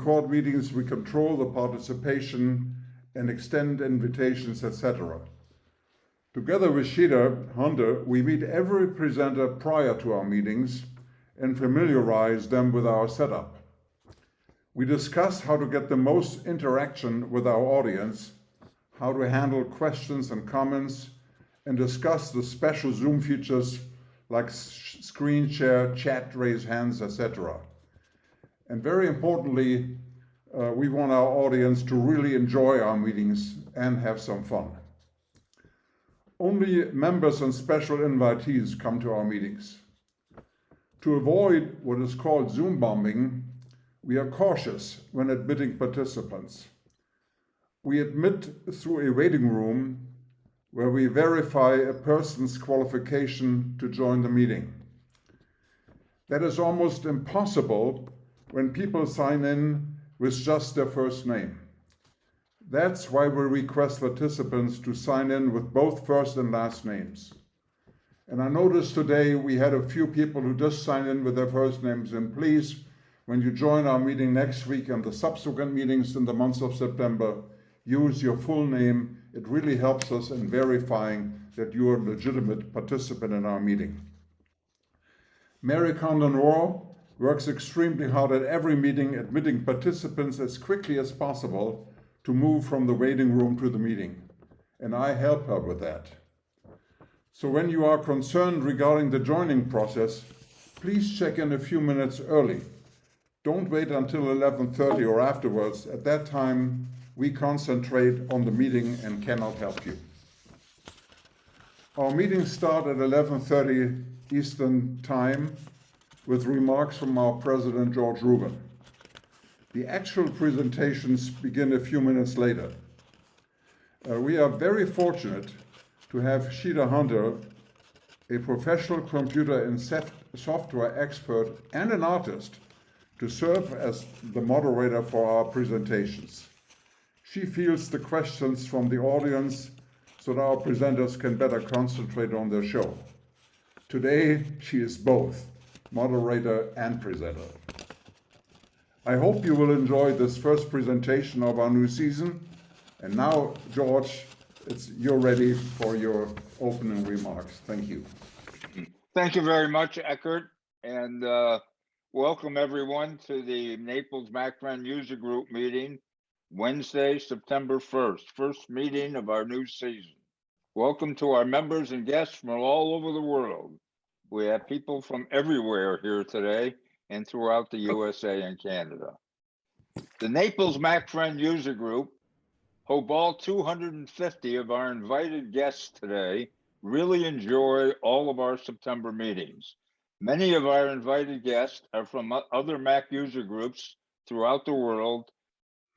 record meetings, we control the participation and extend invitations, etc. Together with Chita, we meet every presenter prior to our meetings and familiarize them with our setup. We discuss how to get the most interaction with our audience, how to handle questions and comments, and discuss the special Zoom features like screen share, chat, raise hands, etc. And very importantly, we want our audience to really enjoy our meetings and have some fun. Only members and special invitees come to our meetings. To avoid what is called Zoom bombing, we are cautious when admitting participants. We admit through a waiting room where we verify a person's qualification to join the meeting. That is almost impossible when people sign in with just their first name. That's why we request participants to sign in with both first and last names. And I noticed today we had a few people who just signed in with their first names, and please, when you join our meeting next week and the subsequent meetings in the month of September, use your full name. It really helps us in verifying that you are a legitimate participant in our meeting. Mary Condon Rohr works extremely hard at every meeting, admitting participants as quickly as possible to move from the waiting room to the meeting, and I help her with that. So when you are concerned regarding the joining process, please check in a few minutes early. Don't wait until 11:30 or afterwards. At that time, we concentrate on the meeting and cannot help you. Our meetings start at 11:30 Eastern Time with remarks from our president, George Rubin. The actual presentations begin a few minutes later. We are very fortunate to have Chita, a professional computer and software expert and an artist, to serve as the moderator for our presentations. She fields the questions from the audience so that our presenters can better concentrate on their show. Today, she is both moderator and presenter. I hope you will enjoy this first presentation of our new season. And now, George, you're ready for your opening remarks. Thank you. Thank you very much, Eckert, and welcome everyone to the Naples MacFriend User Group meeting, Wednesday, September 1st, first meeting of our new season. Welcome to our members and guests from all over the world. We have people from everywhere here today and throughout the USA and Canada. The Naples MacFriend User Group hope all 250 of our invited guests today really enjoy all of our September meetings. Many of our invited guests are from other Mac user groups throughout the world,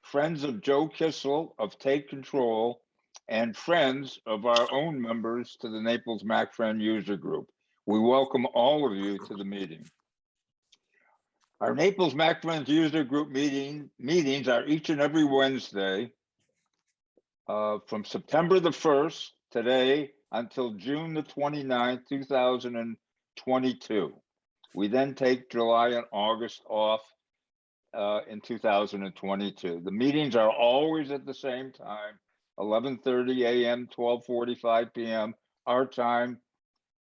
friends of Joe Kissel of Take Control, and friends of our own members to the Naples MacFriend User Group. We welcome all of you to the meeting. Our Naples MacFriend User Group meetings are each and every Wednesday from September the 1st, today, until June the 29th, 2022. We then take July and August off in 2022. The meetings are always at the same time, 11:30 a.m., 12:45 p.m., our time,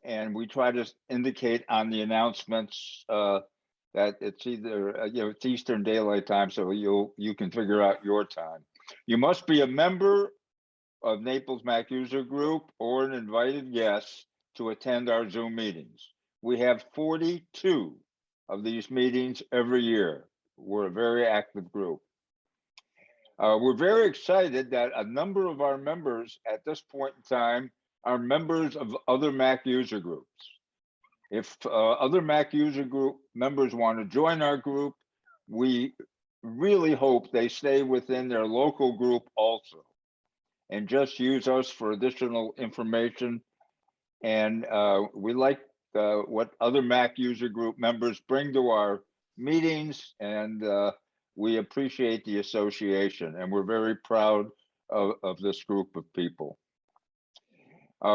and we try to indicate on the announcements that it's either it's Eastern Daylight Time, so you can figure out your time. You must be a member of Naples Mac User Group or an invited guest to attend our Zoom meetings. We have 42 of these meetings every year. We're a very active group. We're very excited that a number of our members at this point in time are members of other Mac user groups. If other Mac user group members want to join our group, we really hope they stay within their local group also and just use us for additional information. And we like what other Mac user group members bring to our meetings, and we appreciate the association, and we're very proud of this group of people.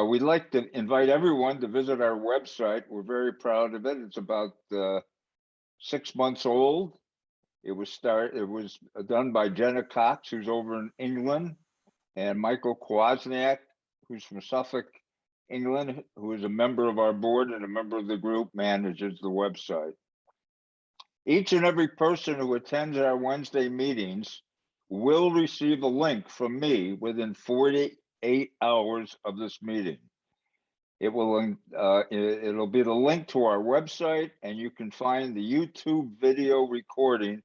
We'd like to invite everyone to visit our website. We're very proud of it. It's about 6 months old, It was done by Jenna Cox, who's over in England, and Michael Kwasniak, who's from Suffolk, England, who is a member of our board and a member of the group, manages the website. Each and every person who attends our Wednesday meetings will receive a link from me within 48 hours of this meeting. It'll be the link to our website, and you can find the YouTube video recording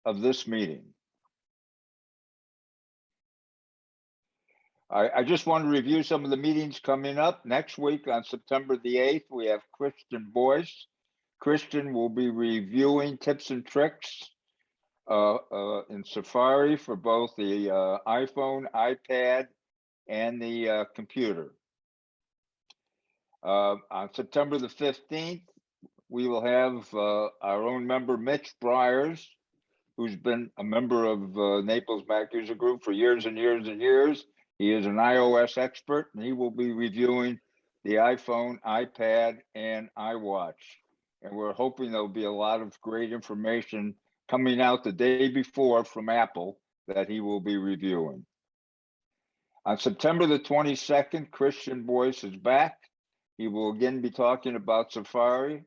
of this meeting. I just want to review some of the meetings coming up. Next week on September the 8th, we have Christian Boyce. Christian will be reviewing tips and tricks in Safari for both the iPhone, iPad, and the computer. On September the 15th, we will have our own member, Mitch Briers, who's been a member of Naples Mac User Group for years and years and years. He is an iOS expert, and he will be reviewing the iPhone, iPad, and iWatch. And we're hoping there'll be a lot of great information coming out the day before from Apple that he will be reviewing. On September the 22nd, Christian Boyce is back. He will again be talking about Safari,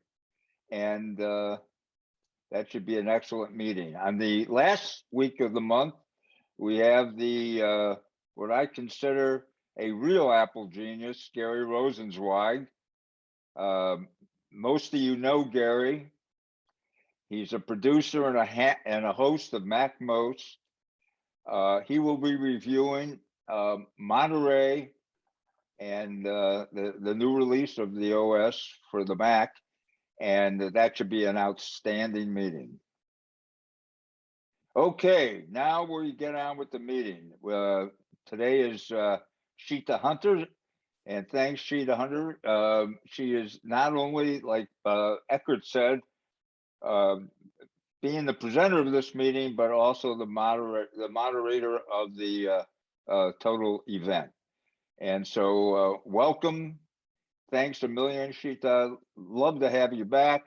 and that should be an excellent meeting. On the last week of the month, we have the what I consider a real Apple genius, Gary Rosenzweig. Most of you know Gary. He's a producer and a host of Mac Most. He will be reviewing Monterey and the new release of the OS for the Mac, and that should be an outstanding meeting. Okay, now we get on with the meeting. Today is Chita Hunter, and thanks, Chita Hunter. She is not only, like Eckert said, being the presenter of this meeting, but also the moderator of the total event. And so welcome. Thanks a million, Chita. Love to have you back,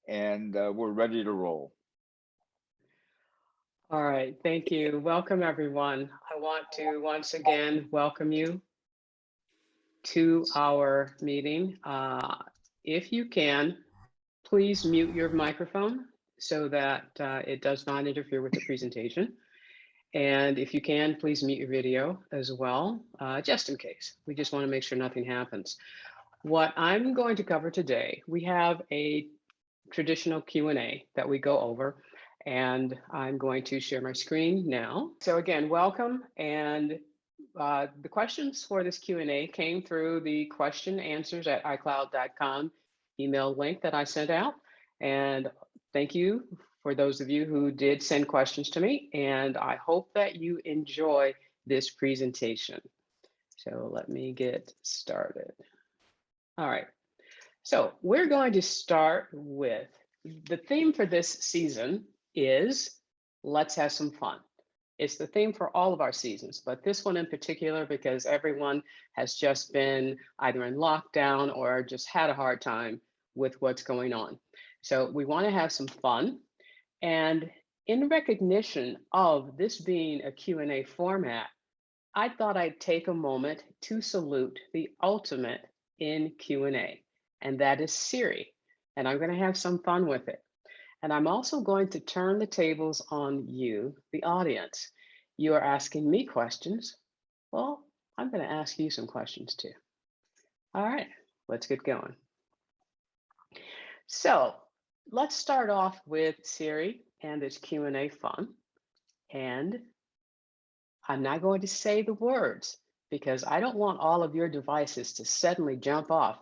and we're ready to roll. All right, thank you. Welcome, everyone. I want to once again welcome you to our meeting. If you can, please mute your microphone so that it does not interfere with the presentation. And if you can, please mute your video as well, just in case. We just want to make sure nothing happens. What I'm going to cover today, we have a traditional Q&A that we go over, and I'm going to share my screen now. So again, welcome. And the questions for this Q&A came through the question answers at iCloud.com email link that I sent out. And thank you for those of you who did send questions to me. And I hope that you enjoy this presentation. So let me get started. All right. So we're going to start with the theme for this season is let's have some fun. It's the theme for all of our seasons, but this one in particular because everyone has just been either in lockdown or just had a hard time with what's going on. So we want to have some fun. And in recognition of this being a Q&A format, I thought I'd take a moment to salute the ultimate in Q&A, and that is Siri. And I'm going to have some fun with it. And I'm also going to turn the tables on you, the audience. You are asking me questions. Well, I'm going to ask you some questions too. All right, let's get going. So let's start off with Siri and this Q&A fun. And I'm not going to say the words because I don't want all of your devices to suddenly jump off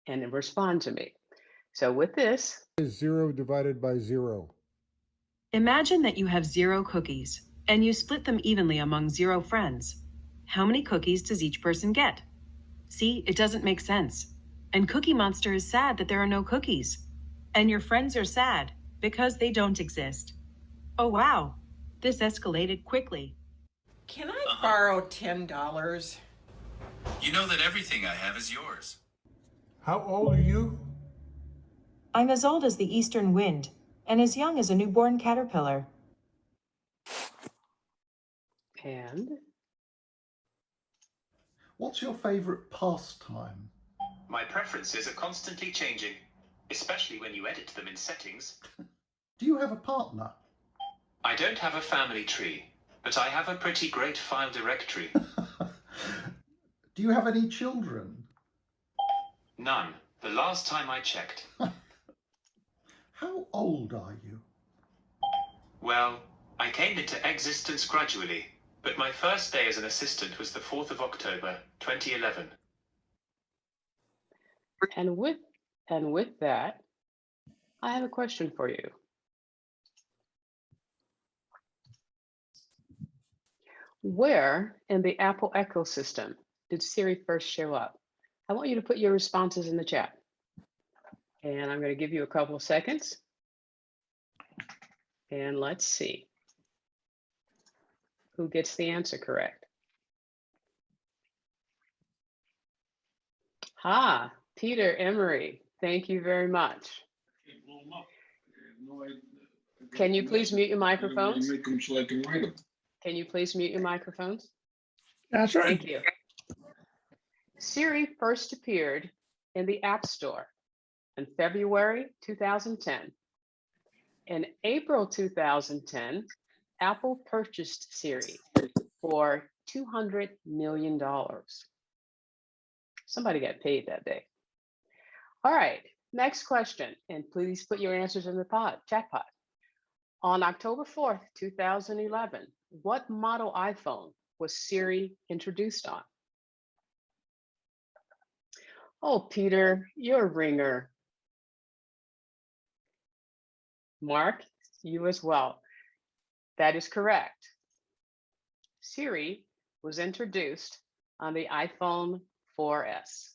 and respond to me. So with this, is 0 divided by 0. Imagine that you have 0 cookies and you split them evenly among 0 friends. How many cookies does each person get? See, it doesn't make sense. And Cookie Monster is sad that there are no cookies. And your friends are sad because they don't exist. Oh wow, this escalated quickly. Can I borrow $10? You know that everything I have is yours. How old are you? I'm as old as the eastern wind, and as young as a newborn caterpillar. And What's your favorite pastime? My preferences are constantly changing, especially when you edit them in settings. Do you have a partner? I don't have a family tree, but I have a pretty great file directory. Do you have any children? None, the last time I checked. How old are you? Well, I came into existence gradually, but my first day as an assistant was the 4th of October, 2011. and with that, I have a question for you. Where in the Apple ecosystem did Siri first show up? I want you to put your responses in the chat. And I'm going to give you a couple of seconds. And let's see who gets the answer correct. Peter Emery, thank you very much. Can you please mute your microphones? Make them so I can write them. Can you please mute your microphones? That's right. Thank you. Siri first appeared in the App Store in February 2010. In April 2010, Apple purchased Siri for $200 million. Somebody got paid that day. All right, next question, and please put your answers in the chat pod. On October 4th, 2011, what model iPhone was Siri introduced on? Oh, Peter, you're a ringer. Mark, you as well. That is correct. Siri was introduced on the iPhone 4S.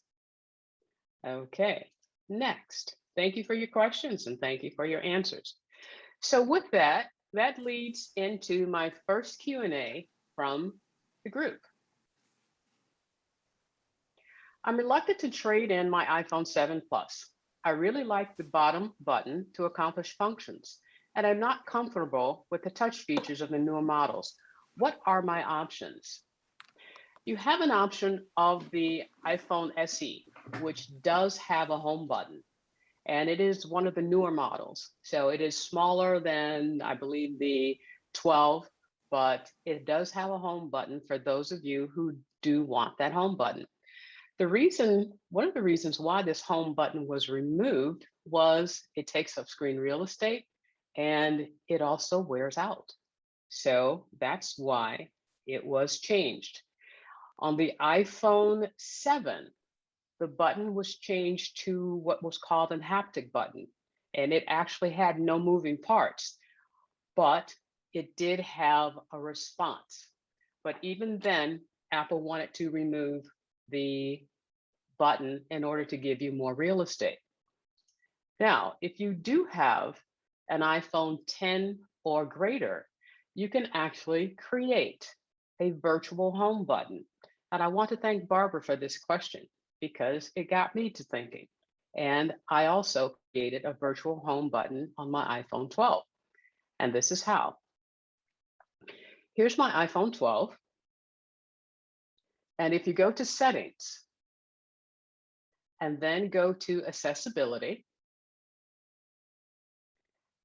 Okay, next. Thank you for your questions and thank you for your answers. So with that, that leads into my first Q&A from the group. I'm reluctant to trade in my iPhone 7 Plus. I really like the bottom button to accomplish functions, and I'm not comfortable with the touch features of the newer models. What are my options? You have an option of the iPhone SE, which does have a home button, and it is one of the newer models. So it is smaller than, I believe, the 12, but it does have a home button for those of you who do want that home button. One of the reasons why this home button was removed was it takes up screen real estate and it also wears out. So that's why it was changed. On the iPhone 7, the button was changed to what was called an haptic button, and it actually had no moving parts, but it did have a response. But even then, Apple wanted to remove the button in order to give you more real estate. Now, if you do have an iPhone 10 or greater, you can actually create a virtual home button. And I want to thank Barbara for this question because it got me to thinking. And I also created a virtual home button on my iPhone 12. And this is how. Here's my iPhone 12. And if you go to settings and then go to accessibility,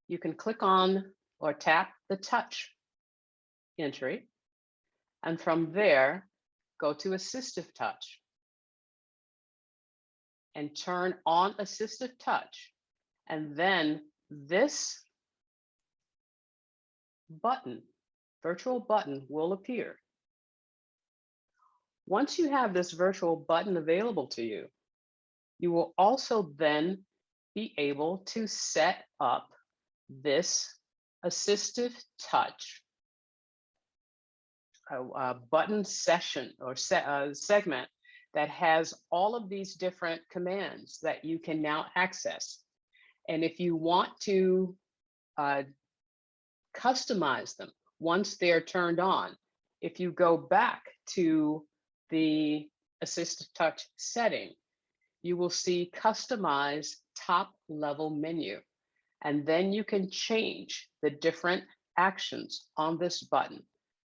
you can click on or tap the touch entry. And from there, go to assistive touch and turn on assistive touch. And then this button, virtual button, will appear. Once you have this virtual button available to you, you will also then be able to set up this assistive touch button session or segment that has all of these different commands that you can now access. And if you want to customize them once they're turned on, if you go back to the assistive touch setting, you will see customize top level menu. And then you can change the different actions on this button.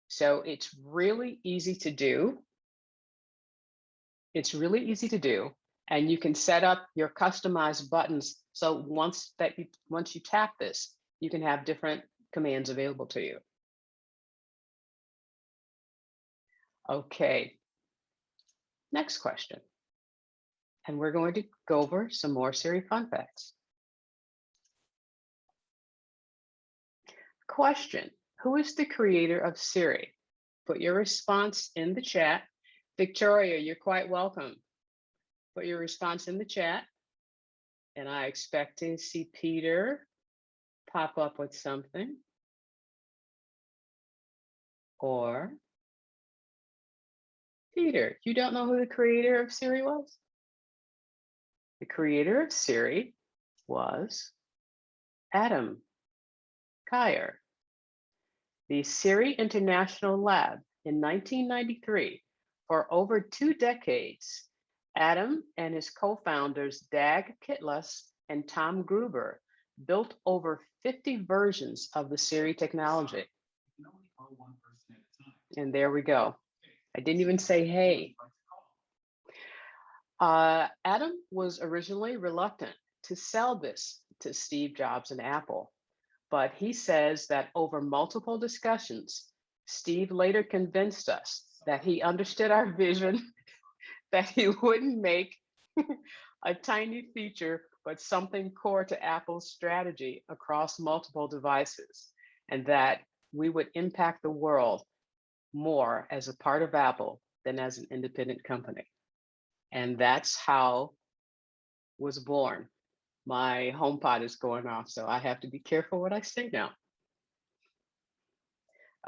So it's really easy to do. It's really easy to do. And you can set up your customized buttons. So once you tap this, you can have different commands available to you. Okay, next question. And we're going to go over some more Siri fun facts. Question, who is the creator of Siri? Put your response in the chat. Victoria, you're quite welcome. Put your response in the chat. And I expect to see Peter pop up with something. Or Peter, you don't know who the creator of Siri was? The creator of Siri was Adam Kaiser. The Siri International Lab in 1993. For over 2 decades, Adam and his co-founders Dag Kitlas and Tom Gruber built over 50 versions of the Siri technology. And there we go. I didn't even say hey. Adam was originally reluctant to sell this to Steve Jobs and Apple, but he says that over multiple discussions, Steve later convinced us that he understood our vision, that he wouldn't make a tiny feature, but something core to Apple's strategy across multiple devices, and that we would impact the world more as a part of Apple than as an independent company. And that's how was born. My HomePod is going off, so I have to be careful what I say now.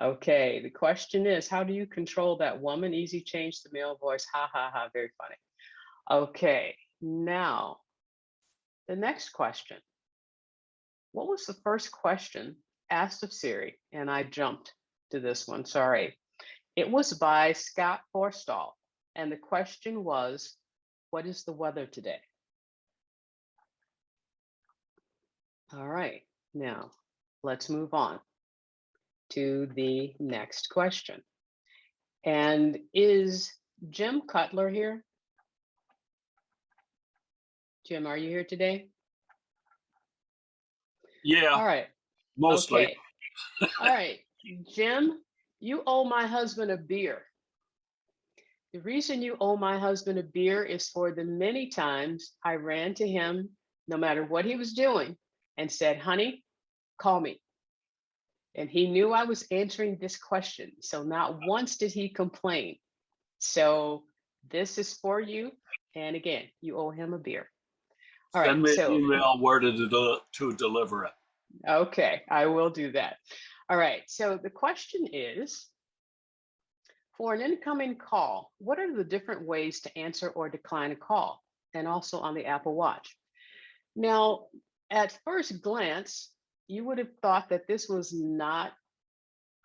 Okay, the question is, how do you control that woman? Easy change the male voice. Ha ha ha, very funny. Okay, now the next question. What was the first question asked of Siri? And I jumped to this one, sorry. It was by Scott Forstall. And the question was, what is the weather today? All right, now let's move on to the next question. And is Jim Cutler here? Jim, are you here today? Yeah. All right. Mostly. Okay. All right, Jim, you owe my husband a beer. The reason you owe my husband a beer is for the many times I ran to him, no matter what he was doing, and said, honey, call me. And he knew I was answering this question. So not once did he complain. So this is for you. And again, you owe him a beer. All right. Send me So an email where to deliver it. okay, I will do that. All right. So the question is, for an incoming call, what are the different ways to answer or decline a call? And also on the Apple Watch. Now, at first glance, you would have thought that this was not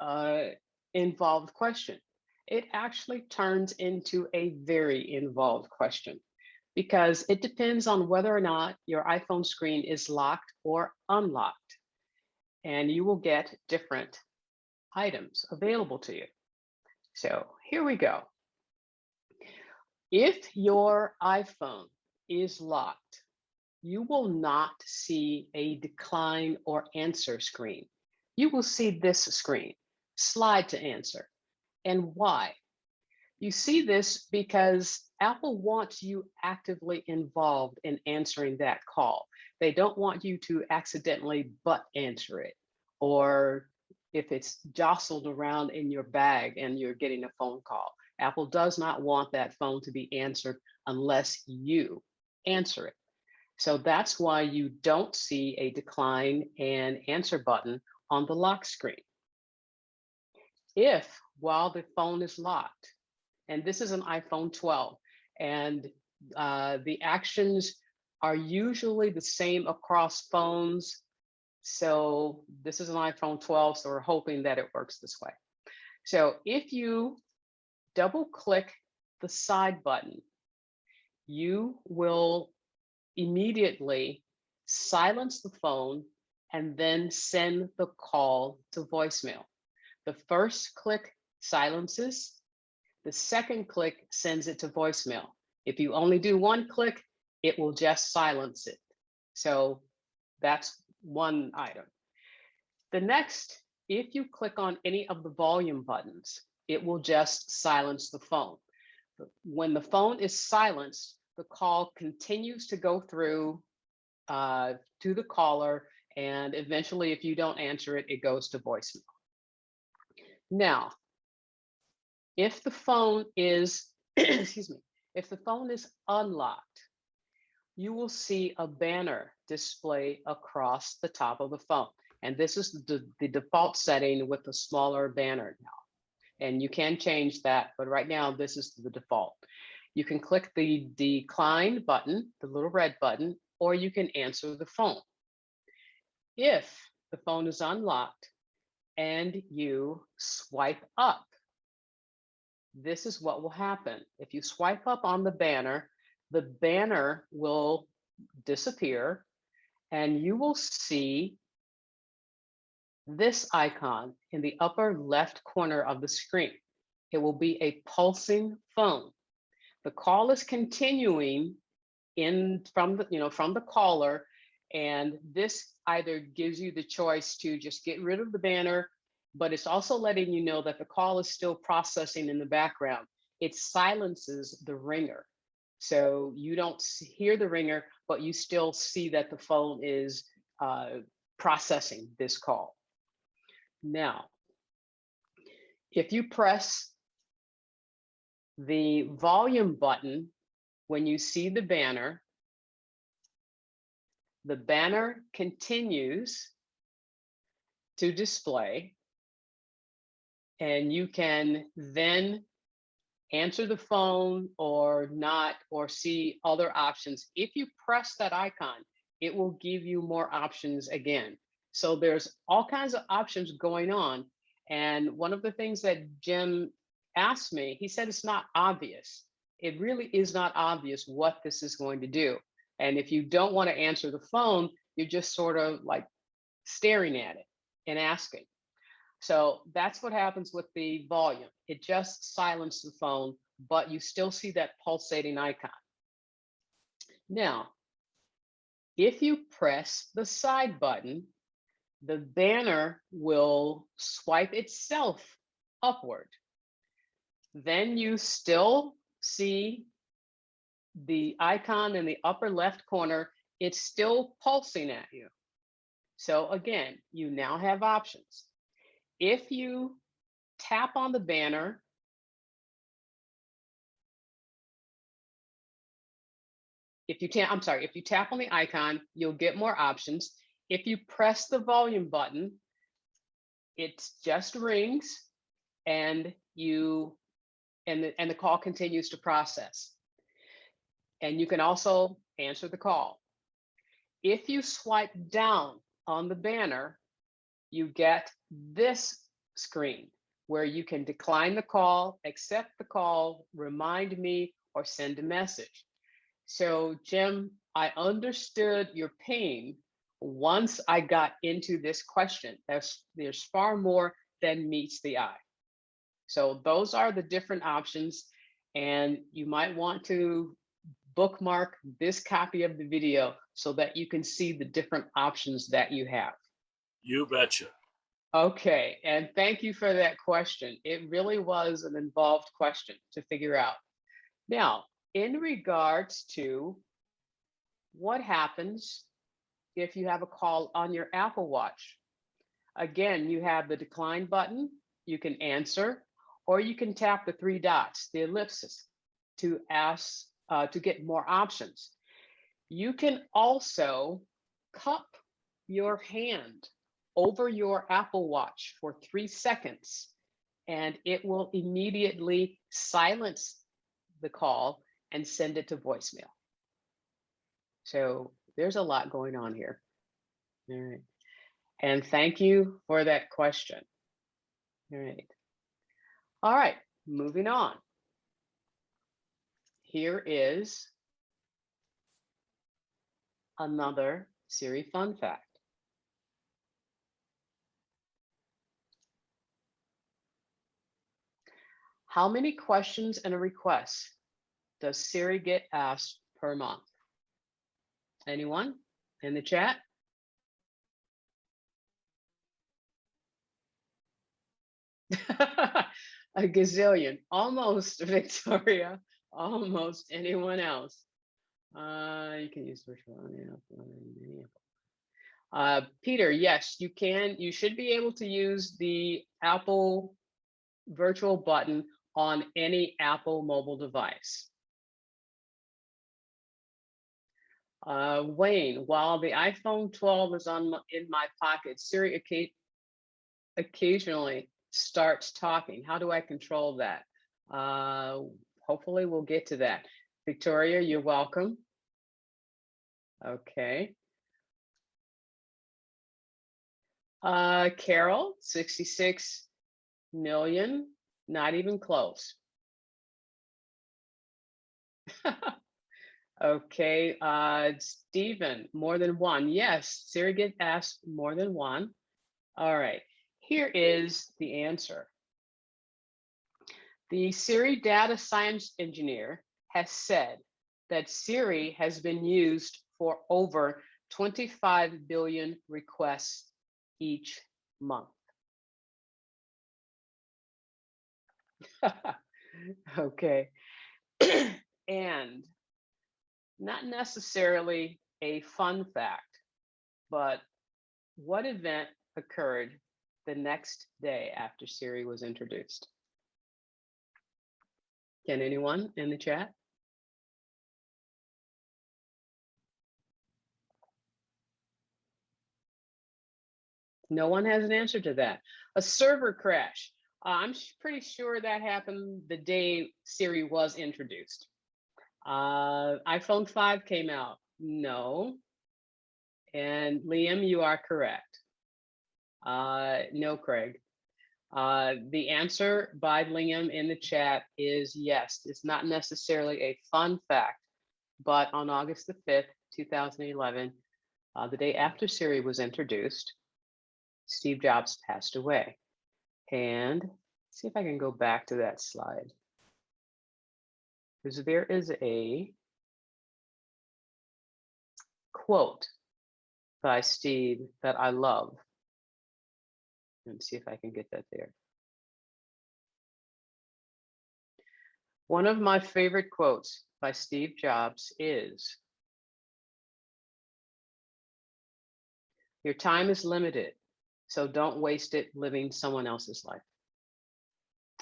an involved question. It actually turns into a very involved question because it depends on whether or not your iPhone screen is locked or unlocked. And you will get different items available to you. So here we go. If your iPhone is locked, you will not see a decline or answer screen. You will see this screen, slide to answer. And why? You see this because Apple wants you actively involved in answering that call. They don't want you to accidentally butt answer it, or if it's jostled around in your bag and you're getting a phone call. Apple does not want that phone to be answered unless you answer it. So that's why you don't see a decline and answer button on the lock screen. If while the phone is locked, and this is an iPhone 12, and the actions are usually the same across phones. So this is an iPhone 12, so we're hoping that it works this way. So if you double click the side button, you will immediately silence the phone and then send the call to voicemail. The first click silences, the second click sends it to voicemail. If you only do one click, it will just silence it. So that's one item. The next, if you click on any of the volume buttons, it will just silence the phone. When the phone is silenced, the call continues to go through to the caller, and eventually, if you don't answer it, it goes to voicemail. Now, if the phone is, excuse me, if the phone is unlocked, you will see a banner display across the top of the phone. And this is the default setting with the smaller banner now. And you can change that, but right now this is the default. You can click the decline button, the little red button, or you can answer the phone. If the phone is unlocked and you swipe up, this is what will happen. If you swipe up on the banner will disappear and you will see this icon in the upper left corner of the screen. It will be a pulsing phone. The call is continuing from the caller, and this either gives you the choice to just get rid of the banner, but it's also letting you know that the call is still processing in the background. It silences the ringer. So you don't hear the ringer, but you still see that the phone is processing this call. Now, if you press the volume button when you see the banner continues to display, and you can then answer the phone or not, or see other options. If you press that icon, it will give you more options again. So there's all kinds of options going on. And one of the things that Jim asked me, he said it's not obvious. It really is not obvious what this is going to do. And if you don't want to answer the phone, you're just sort of like staring at it and asking. So that's what happens with the volume. It just silences the phone, but you still see that pulsating icon. Now, if you press the side button, the banner will swipe itself upward. Then you still see the icon in the upper left corner. It's still pulsing at you. So again, you now have options. If you tap on the banner, if you tap on the icon, you'll get more options. If you press the volume button, it just rings and the call continues to process. And you can also answer the call. If you swipe down on the banner, you get this screen where you can decline the call, accept the call, remind me, or send a message. So Jim, I understood your pain once I got into this question. There's far more than meets the eye. So those are the different options, and you might want to bookmark this copy of the video so that you can see the different options that you have. You betcha. Okay, and thank you for that question. It really was an involved question to figure out. Now, in regards to what happens if you have a call on your Apple Watch, again, you have the decline button, you can answer, or you can tap the three dots, the ellipsis, to get more options. You can also cup your hand over your Apple Watch for 3 seconds, and it will immediately silence the call and send it to voicemail. So there's a lot going on here. All right. And thank you for that question. All right. All right, moving on. Here is another Siri fun fact. How many questions and requests does Siri get asked per month? Anyone in the chat? A gazillion. Almost, Victoria. Almost. Anyone else? You can use virtual. Peter, yes, you can. You should be able to use the Apple virtual button on any Apple mobile device. Wayne, while the iPhone 12 is in my pocket, Siri occasionally starts talking. How do I control that? Hopefully we'll get to that. Victoria, you're welcome. Okay. Carol, 66 million, not even close. Okay, Stephen, more than one. Yes, Siri gets asked more than one. All right, here is the answer. The Siri data science engineer has said that Siri has been used for over 25 billion requests each month. Okay, and not necessarily a fun fact, but what event occurred the next day after Siri was introduced? Can anyone in the chat? No one has an answer to that. A server crash. I'm pretty sure that happened the day Siri was introduced. iPhone 5 came out. No. And Liam, you are correct. No, Craig. The answer by Liam in the chat is yes. It's not necessarily a fun fact, but on August the 5th, 2011, the day after Siri was introduced, Steve Jobs passed away. And let's see if I can go back to that slide. Because there is a quote by Steve that I love. Let's see if I can get that there. One of my favorite quotes by Steve Jobs is, "Your time is limited, so don't waste it living someone else's life."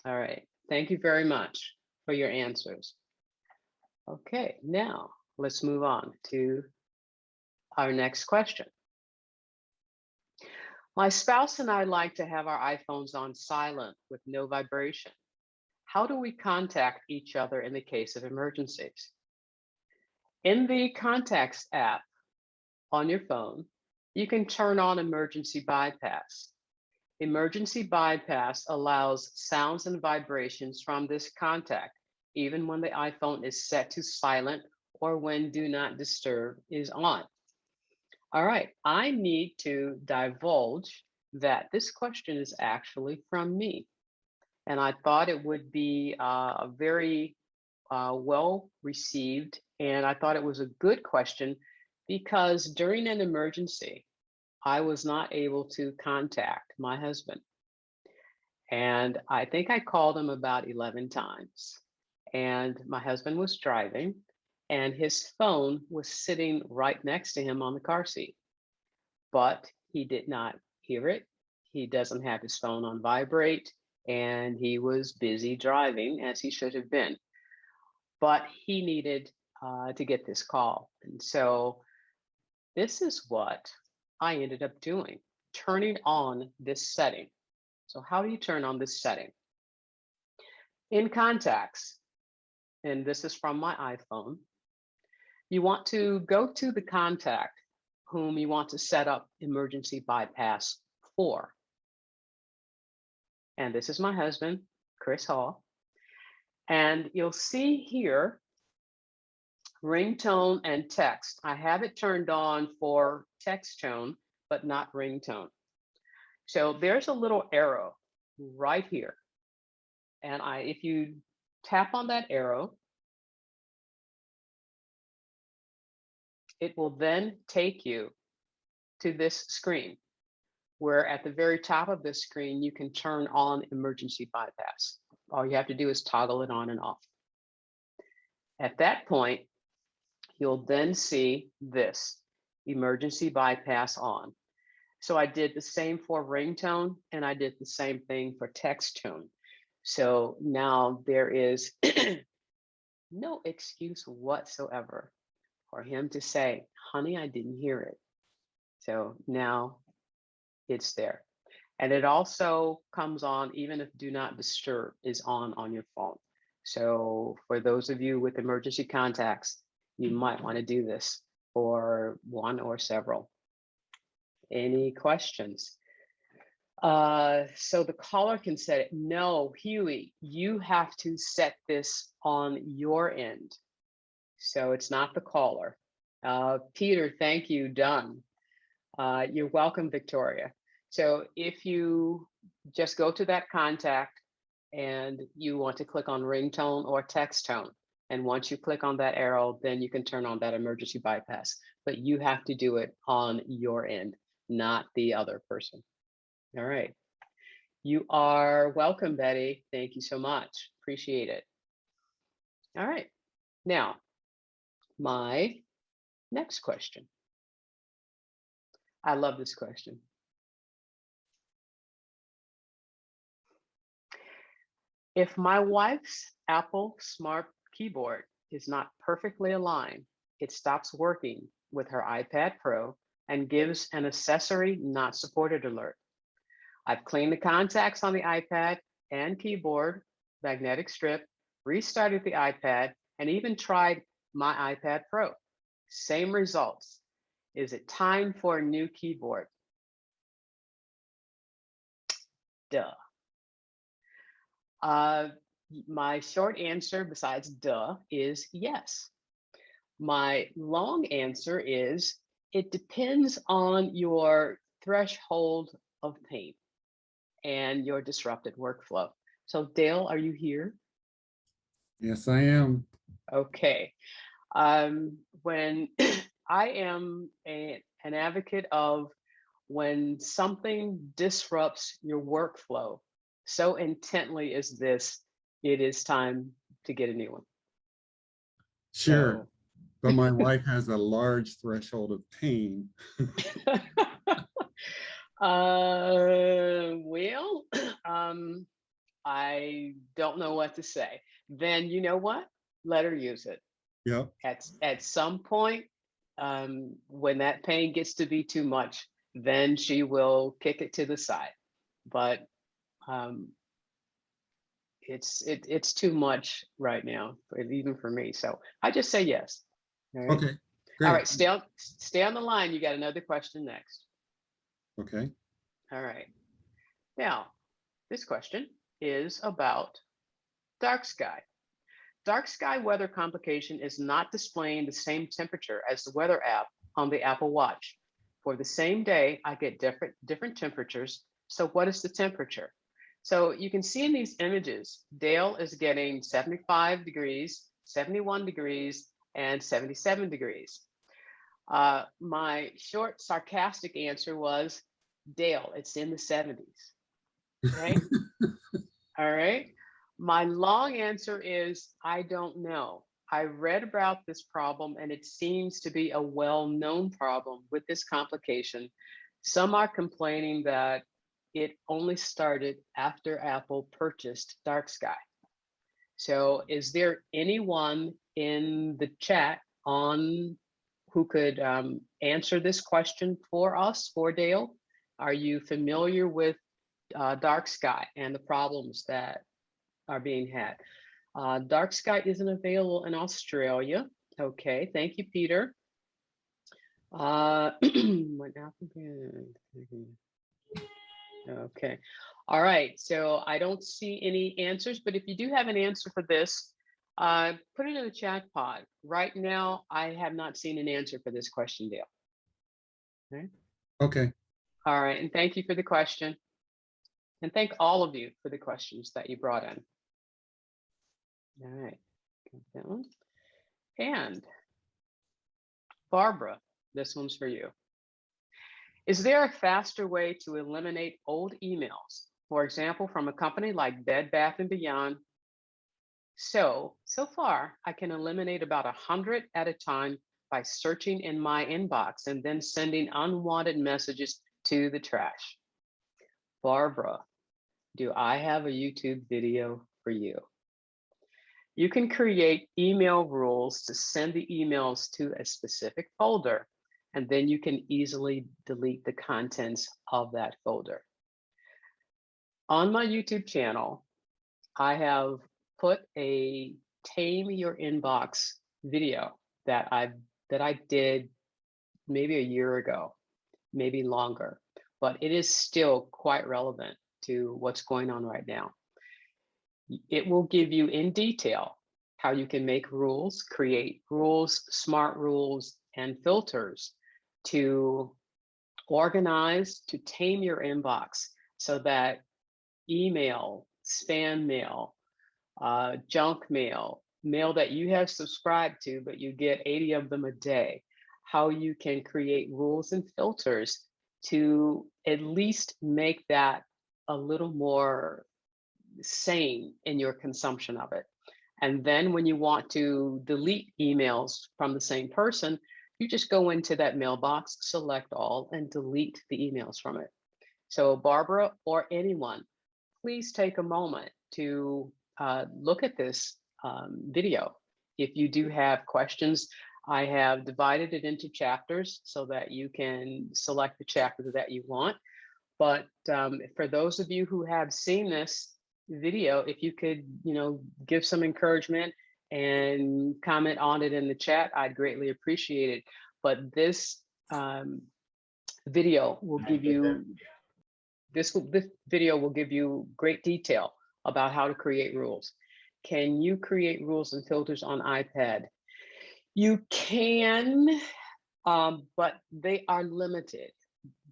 All right, thank you very much for your answers. Okay, now let's move on to our next question. My spouse and I like to have our iPhones on silent with no vibration. How do we contact each other in the case of emergencies? In the Contacts app on your phone, you can turn on emergency bypass. Emergency bypass allows sounds and vibrations from this contact, even when the iPhone is set to silent or when Do Not Disturb is on. All right, I need to divulge that this question is actually from me. And I thought it would be very well received. And I thought it was a good question because during an emergency, I was not able to contact my husband. And I think I called him about 11 times. And my husband was driving and his phone was sitting right next to him on the car seat. But he did not hear it. He doesn't have his phone on vibrate. And he was busy driving as he should have been. But he needed to get this call. And so this is what I ended up doing, turning on this setting. So how do you turn on this setting? In Contacts, and this is from my iPhone, you want to go to the contact whom you want to set up emergency bypass for. And this is my husband, Chris Hall. And you'll see here, ringtone and text. I have it turned on for text tone, but not ringtone. So there's a little arrow right here. And if you tap on that arrow, it will then take you to this screen, where at the very top of this screen, you can turn on emergency bypass. All you have to do is toggle it on and off. At that point, you'll then see this emergency bypass on. So I did the same for ringtone, and I did the same thing for text tone. So now there is no excuse whatsoever for him to say, honey, I didn't hear it. So now it's there. And it also comes on even if do not disturb is on your phone. So for those of you with emergency contacts, you might want to do this for one or several. Any questions? So the caller can set it. No, Huey, you have to set this on your end. So it's not the caller. Peter, thank you, done. You're welcome, Victoria. So if you just go to that contact and you want to click on ringtone or text tone, and once you click on that arrow, then you can turn on that emergency bypass. But you have to do it on your end, not the other person. All right. You are welcome, Betty. Thank you so much. Appreciate it. All right. Now, my next question. I love this question. If my wife's Apple Smart keyboard is not perfectly aligned, it stops working with her iPad Pro and gives an accessory not supported alert. I've cleaned the contacts on the iPad and keyboard, magnetic strip, restarted the iPad, and even tried my iPad Pro. Same results. Is it time for a new keyboard? Duh. My short answer, besides duh, is yes. My long answer is it depends on your threshold of pain and your disrupted workflow. So Dale, are you here? Yes, I am. Okay. When I am an advocate of when something disrupts your workflow so intently as this, it is time to get a new one. Sure. So. But my wife has a large threshold of pain. Well, I don't know what to say. Then you know what? Let her use it. Yep. At some point, when that pain gets to be too much, then she will kick it to the side. But it's too much right now, even for me. So I just say yes. All right. Okay. Great. All right. Stay on the line. You got another question next. Okay. All right. Now, this question is about dark sky. Dark sky weather complication is not displaying the same temperature as the weather app on the Apple Watch. For the same day, I get different temperatures. So what is the temperature? So you can see in these images, Dale is getting 75 degrees, 71 degrees, and 77 degrees. My short sarcastic answer was, Dale, it's in the 70s, right? All right. My long answer is, I don't know. I read about this problem and it seems to be a well-known problem with this complication. Some are complaining that it only started after Apple purchased Dark Sky. So is there anyone in the chat on who could answer this question for us, for Dale? Are you familiar with Dark Sky and the problems that are being had? Dark Sky isn't available in Australia. Okay, thank you, Peter. Okay, all right, so I don't see any answers, but if you do have an answer for this, put it in the chat pod. Right now, I have not seen an answer for this question, Dale. Okay. Okay. All right, and thank you for the question. And thank all of you for the questions that you brought in. All right, got that one. And Barbara, this one's for you. Is there a faster way to eliminate old emails? For example, from a company like Bed Bath & Beyond. So far, I can eliminate about 100 at a time by searching in my inbox and then sending unwanted messages to the trash. Barbara, do I have a YouTube video for you? You can create email rules to send the emails to a specific folder, and then you can easily delete the contents of that folder. On my YouTube channel, I have put a Tame Your Inbox video that I did maybe a year ago, maybe longer, but it is still quite relevant to what's going on right now. It will give you in detail how you can make rules, create rules, smart rules, and filters to organize, to tame your inbox so that email, spam mail, junk mail, mail that you have subscribed to, but you get 80 of them a day, how you can create rules and filters to at least make that a little more sane in your consumption of it. And then when you want to delete emails from the same person, you just go into that mailbox, select all, and delete the emails from it. So Barbara or anyone, please take a moment to look at this video. If you do have questions, I have divided it into chapters so that you can select the chapter that you want. But for those of you who have seen this video, if you could, give some encouragement and comment on it in the chat, I'd greatly appreciate it. But this video will give you this video will give you great detail about how to create rules. Can you create rules and filters on iPad? You can, but they are limited.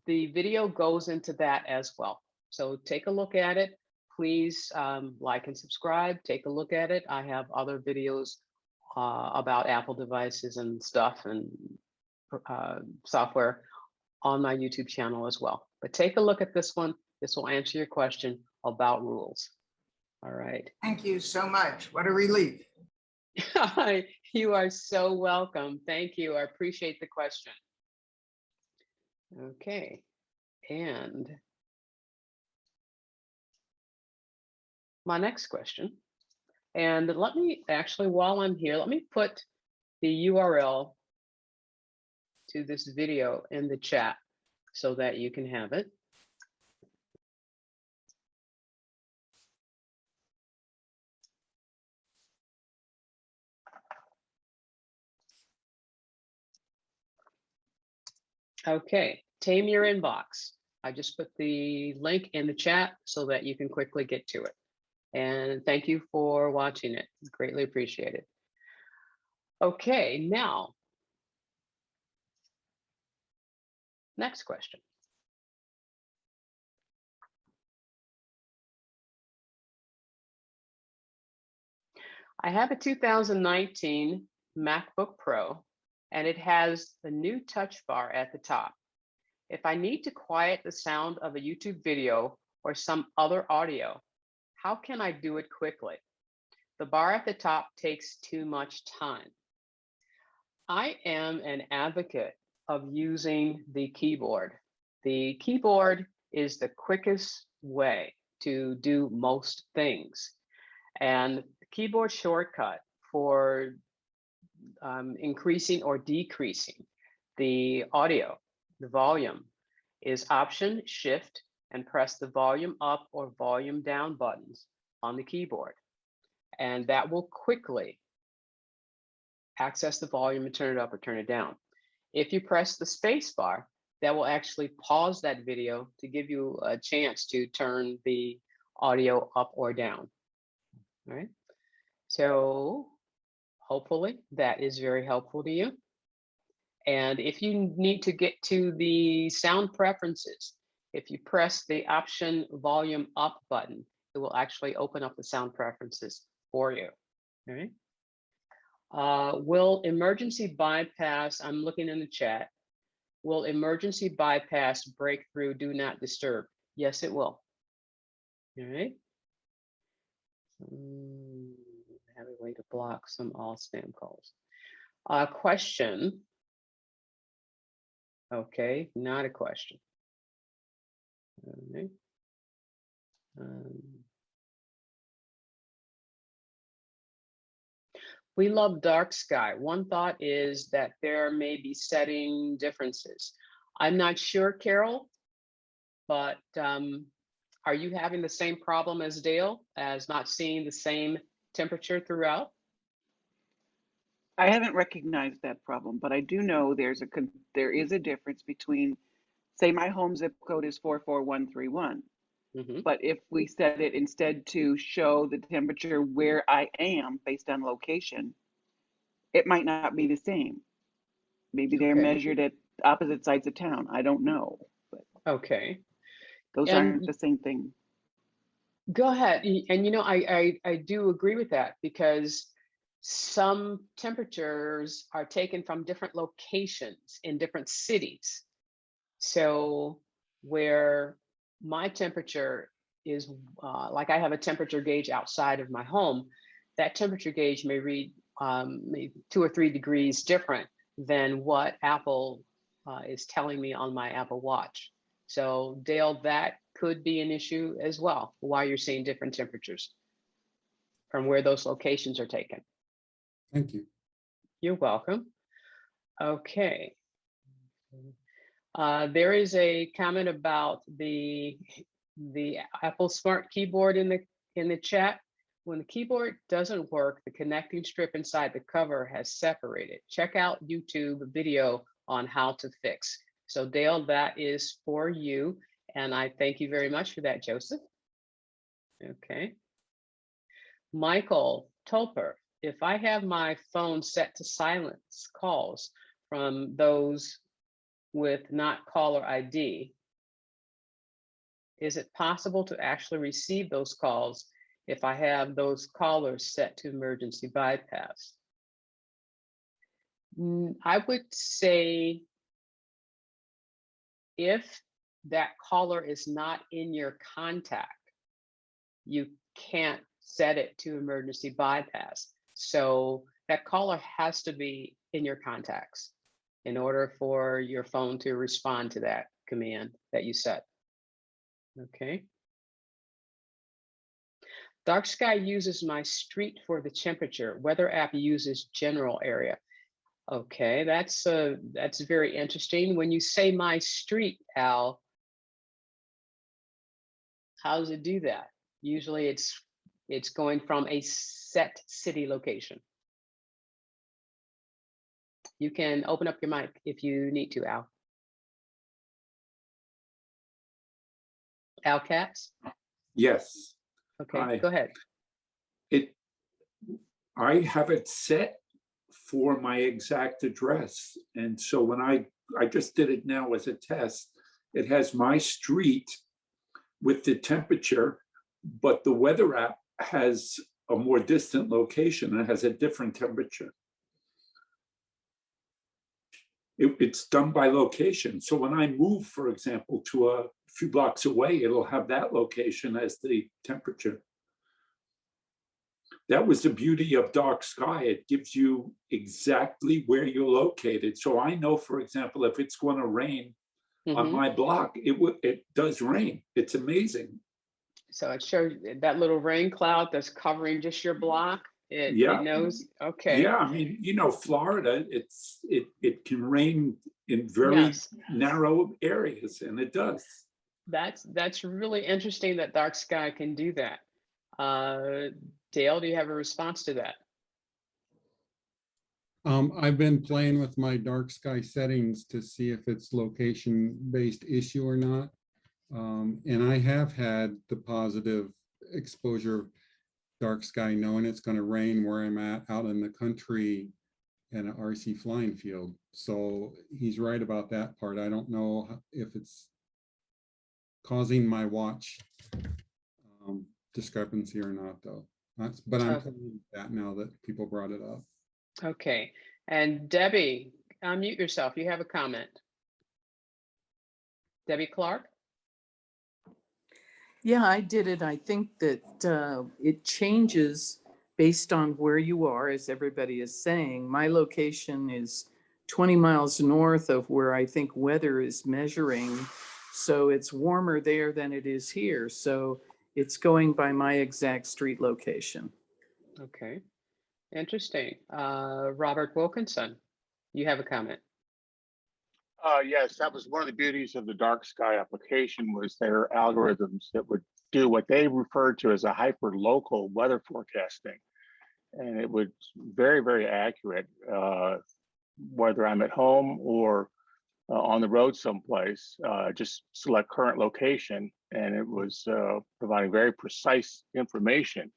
The video goes into that as well. So take a look at it. Please like and subscribe. Take a look at it. I have other videos about Apple devices and stuff and software on my YouTube channel as well. But take a look at this one. This will answer your question about rules. All right. Thank you so much. What a relief. You are so welcome. Thank you. I appreciate the question. Okay. And my next question. And let me actually, while I'm here, let me put the URL to this video in the chat so that you can have it. Okay, Tame Your Inbox. I just put the link in the chat so that you can quickly get to it. And thank you for watching it. Greatly appreciated. Okay, now, next question. I have a 2019 MacBook Pro, and it has the new touch bar at the top. If I need to quiet the sound of a YouTube video or some other audio, how can I do it quickly? The bar at the top takes too much time. I am an advocate of using the keyboard. The keyboard is the quickest way to do most things. And the keyboard shortcut for increasing or decreasing the audio, the volume, is Option, Shift, and press the volume up or volume down buttons on the keyboard. And that will quickly access the volume and turn it up or turn it down. If you press the space bar, that will actually pause that video to give you a chance to turn the audio up or down. All right. So hopefully that is very helpful to you. And if you need to get to the sound preferences, if you press the Option volume up button, it will actually open up the sound preferences for you. All right. Will emergency bypass, I'm looking in the chat. Will emergency bypass break through do not disturb? Yes, it will. All right. Have a way to block some all spam calls. Question. Okay, not a question. All right. We love dark sky. One thought is that there may be setting differences. I'm not sure, Carol, but are you having the same problem as Dale, as not seeing the same temperature throughout? I haven't recognized that problem, but I do know there is a difference between, say my home zip code is 44131. But if we set it instead to show the temperature where I am based on location, it might not be the same. Maybe they're measured at opposite sides of town. I don't know. But okay. Those aren't the same thing. Go ahead. And you know, I do agree with that, because some temperatures are taken from different locations in different cities. So where my temperature is, like I have a temperature gauge outside of my home, that temperature gauge may read maybe 2 or 3 degrees different than what Apple is telling me on my Apple Watch. So Dale, that could be an issue as well, why you're seeing different temperatures from where those locations are taken. Thank you. You're welcome. Okay. There is a comment about the Apple Smart Keyboard in the chat. When the keyboard doesn't work, the connecting strip inside the cover has separated. Check out YouTube video on how to fix. So Dale, that is for you. And I thank you very much for that, Joseph. Okay. Michael Tolper, if I have my phone set to silence calls from those with not caller ID, is it possible to actually receive those calls if I have those callers set to emergency bypass? I would say if that caller is not in your contact, you can't set it to emergency bypass. So that caller has to be in your contacts in order for your phone to respond to that command that you set. Okay. Dark sky uses my street for the temperature. Weather app uses general area. Okay, that's very interesting. When you say my street, Al, how does it do that? Usually it's going from a set city location. You can open up your mic if you need to, Al. Al Katz? Yes. Okay, go ahead. I have it set for my exact address. And so when I just did it now as a test, it has my street with the temperature, but the weather app has a more distant location and has a different temperature. It's done by location. So when I move, for example, to a few blocks away, it'll have that location as the temperature. That was the beauty of dark sky. It gives you exactly where you're located. So I know, for example, if it's going to rain on my block, it does rain. It's amazing. So it shows that little rain cloud that's covering just your block. It knows. Okay. Yeah, I mean, you know, Florida, it can rain in very narrow areas, and it does. That's really interesting that dark sky can do that. Dale, do you have a response to that? I've been playing with my dark sky settings to see if it's location-based issue or not. And I have had the positive exposure dark sky, knowing it's going to rain where I'm at out in the country in an RC flying field. So he's right about that part. I don't know if it's causing my watch discrepancy or not, though. But I'm telling that now that people brought it up. Okay, and Debbie, unmute yourself. You have a comment. Debbie Clark? Yeah, I did it. I think that it changes based on where you are, as everybody is saying. My location is 20 miles north of where I think weather is measuring. So it's warmer there than it is here. So it's going by my exact street location. Okay, interesting. Robert Wilkinson, you have a comment. Yes, that was one of the beauties of the dark sky application was their algorithms that would do what they referred to as a hyper-local weather forecasting. And it was very, very accurate, whether I'm at home or on the road someplace, just select current location, and it was providing very precise information.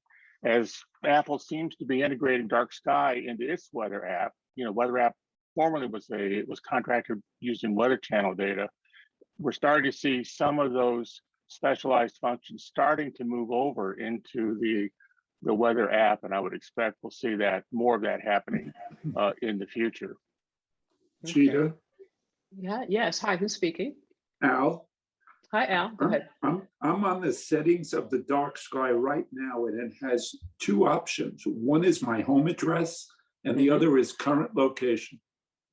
As Apple seems to be integrating dark sky into its weather app, weather app formerly was contracted using Weather Channel data. We're starting to see some of those specialized functions starting to move over into the weather app, and I would expect we'll see that more of that happening in the future. Chita? Yeah, yes. Hi, who's speaking? Al? Hi, Al. Go ahead. I'm on the settings of the dark sky right now, and it has two options. One is my home address, and the other is current location.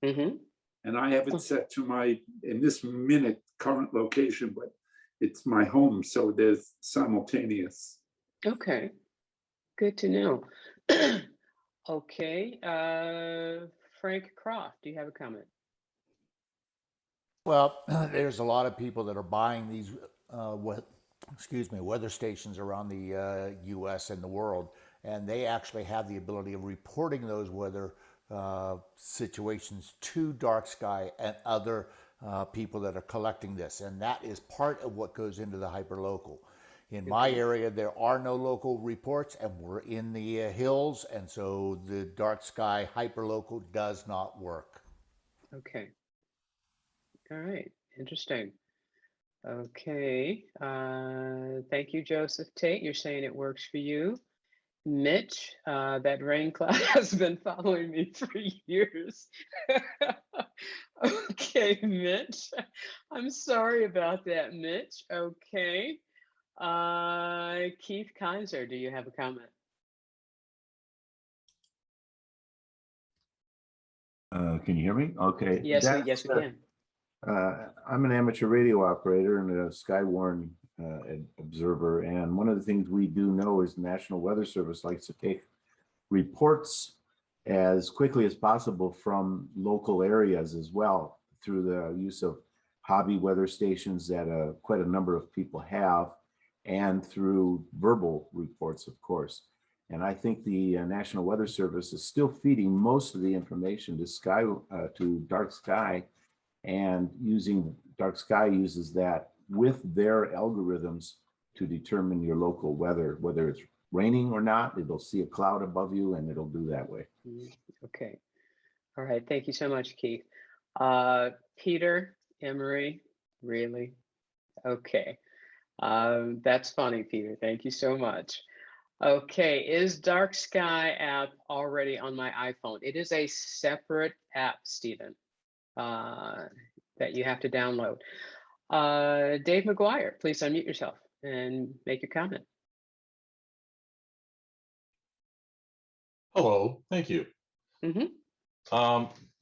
And I have it set to my, in this minute, current location, but it's my home, so there's simultaneous. Okay, good to know. Okay, Frank Croft, do you have a comment? Well, there's a lot of people that are buying these, weather stations around the U.S. and the world, and they actually have the ability of reporting those weather situations to dark sky and other people that are collecting this, and that is part of what goes into the hyperlocal. In my area, there are no local reports, and we're in the hills, and so the dark sky hyperlocal does not work. Okay. All right, interesting. Okay, thank you, Joseph Tate. You're saying it works for you. Mitch, that rain cloud has been following me for years. Okay, Mitch, I'm sorry about that, Mitch. Okay, Keith Kaiser, do you have a comment? Can you hear me? Okay. Yes, yes, we can. I'm an amateur radio operator and a Skywarn observer, and one of the things we do know is the National Weather Service likes to take reports as quickly as possible from local areas as well through the use of hobby weather stations that quite a number of people have, and through verbal reports, of course. And I think the National Weather Service is still feeding most of the information to dark sky, and using dark sky uses that with their algorithms to determine your local weather, whether it's raining or not. It'll see a cloud above you and it'll do that way. Okay. All right. Thank you so much, Keith. Peter, Emery, really? Okay. That's funny, Peter. Thank you so much. Okay. Is Dark Sky app already on my iPhone? It is a separate app, Stephen, that you have to download. Dave McGuire, please unmute yourself and make your comment. Hello, thank you.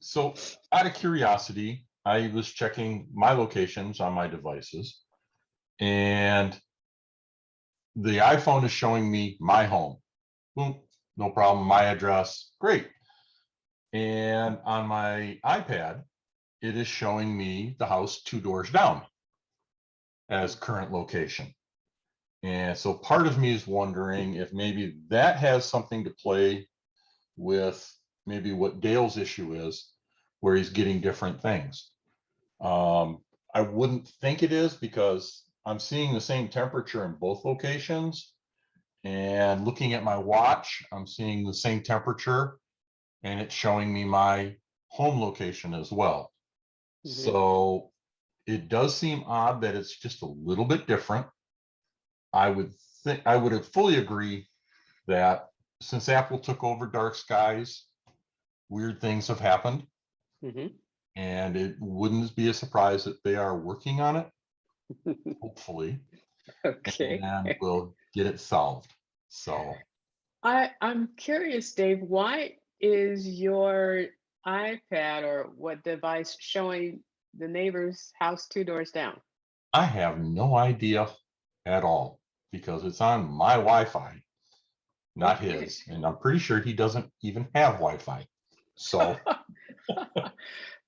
So out of curiosity, I was checking my locations on my devices, and the iPhone is showing me my home. Boom, no problem, my address, great. And on my iPad, it is showing me the house 2 doors down as current location. And so part of me is wondering if maybe that has something to play with maybe what Dale's issue is, where he's getting different things. I wouldn't think it is, because I'm seeing the same temperature in both locations, and looking at my watch, I'm seeing the same temperature, and it's showing me my home location as well. So it does seem odd that it's just a little bit different. I would have fully agree that since Apple took over Dark Skies, weird things have happened. And it wouldn't be a surprise that they are working on it, hopefully. Okay. And we'll get it solved. So I'm curious, Dave, why is your iPad or what device showing the neighbor's house 2 doors down? I have no idea at all because it's on my Wi-Fi, not his. And I'm pretty sure he doesn't even have Wi-Fi. So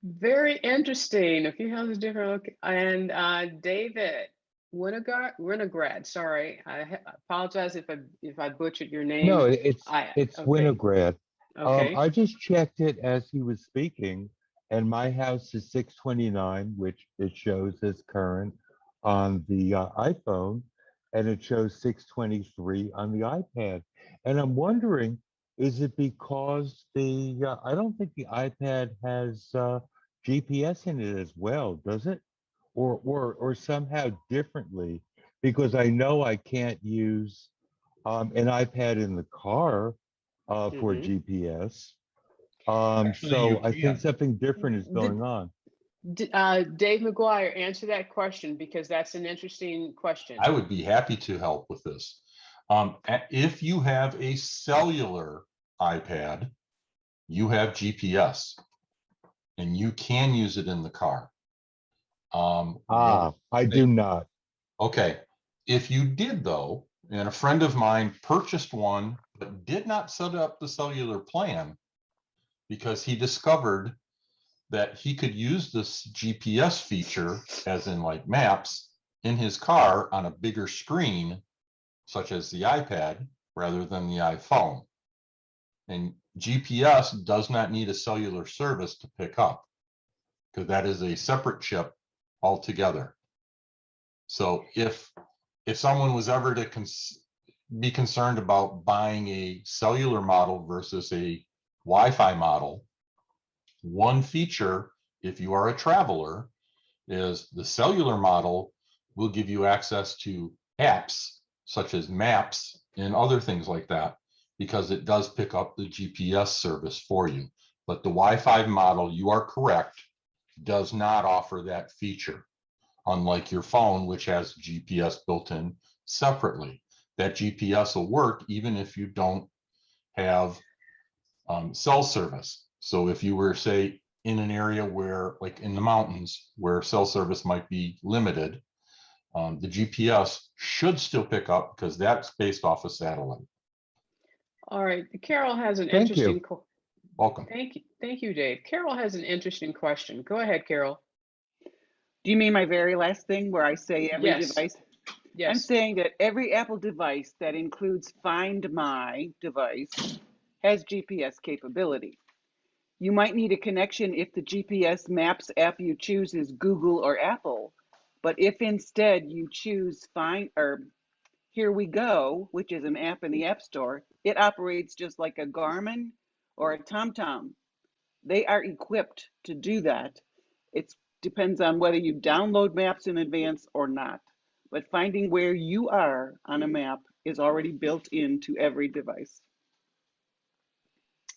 very interesting. A few houses different. And David Winograd. Sorry, I apologize if I butchered your name. No, it's okay. Winograd. Okay. I just checked it as he was speaking, and my house is 629, which it shows as current on the iPhone, and it shows 623 on the iPad. And I'm wondering, is it because I don't think the iPad has GPS in it as well, does it? Or somehow differently? Because I know I can't use an iPad in the car for GPS. So I think something different is going on. Dave McGuire, answer that question because that's an interesting question. I would be happy to help with this. If you have a cellular iPad, you have GPS and you can use it in the car. I do not. Okay. If you did though, and a friend of mine purchased one, but did not set up the cellular plan because he discovered that he could use this GPS feature, as in like maps, in his car on a bigger screen, such as the iPad, rather than the iPhone. And GPS does not need a cellular service to pick up, because that is a separate chip altogether. So if someone was ever to be concerned about buying a cellular model versus a Wi-Fi model, one feature, if you are a traveler, is the cellular model will give you access to apps such as maps and other things like that, because it does pick up the GPS service for you. But the Wi-Fi model, you are correct, does not offer that feature, unlike your phone, which has GPS built in separately. That GPS will work even if you don't have cell service. So if you were, say, in an area where, like in the mountains, where cell service might be limited, the GPS should still pick up because that's based off of satellite. All right. Carol has an Thank interesting. you. Welcome. Thank you, Dave. Carol has an interesting question. Go ahead, Carol. Do you mean my very last thing where I say every device? Yes. I'm saying that every Apple device that includes Find My device has GPS capability. You might need a connection if the GPS Maps app you choose is Google or Apple, but if instead you choose Here We Go, which is an app in the App Store, it operates just like a Garmin or a TomTom. They are equipped to do that. It depends on whether you download maps in advance or not. But finding where you are on a map is already built into every device.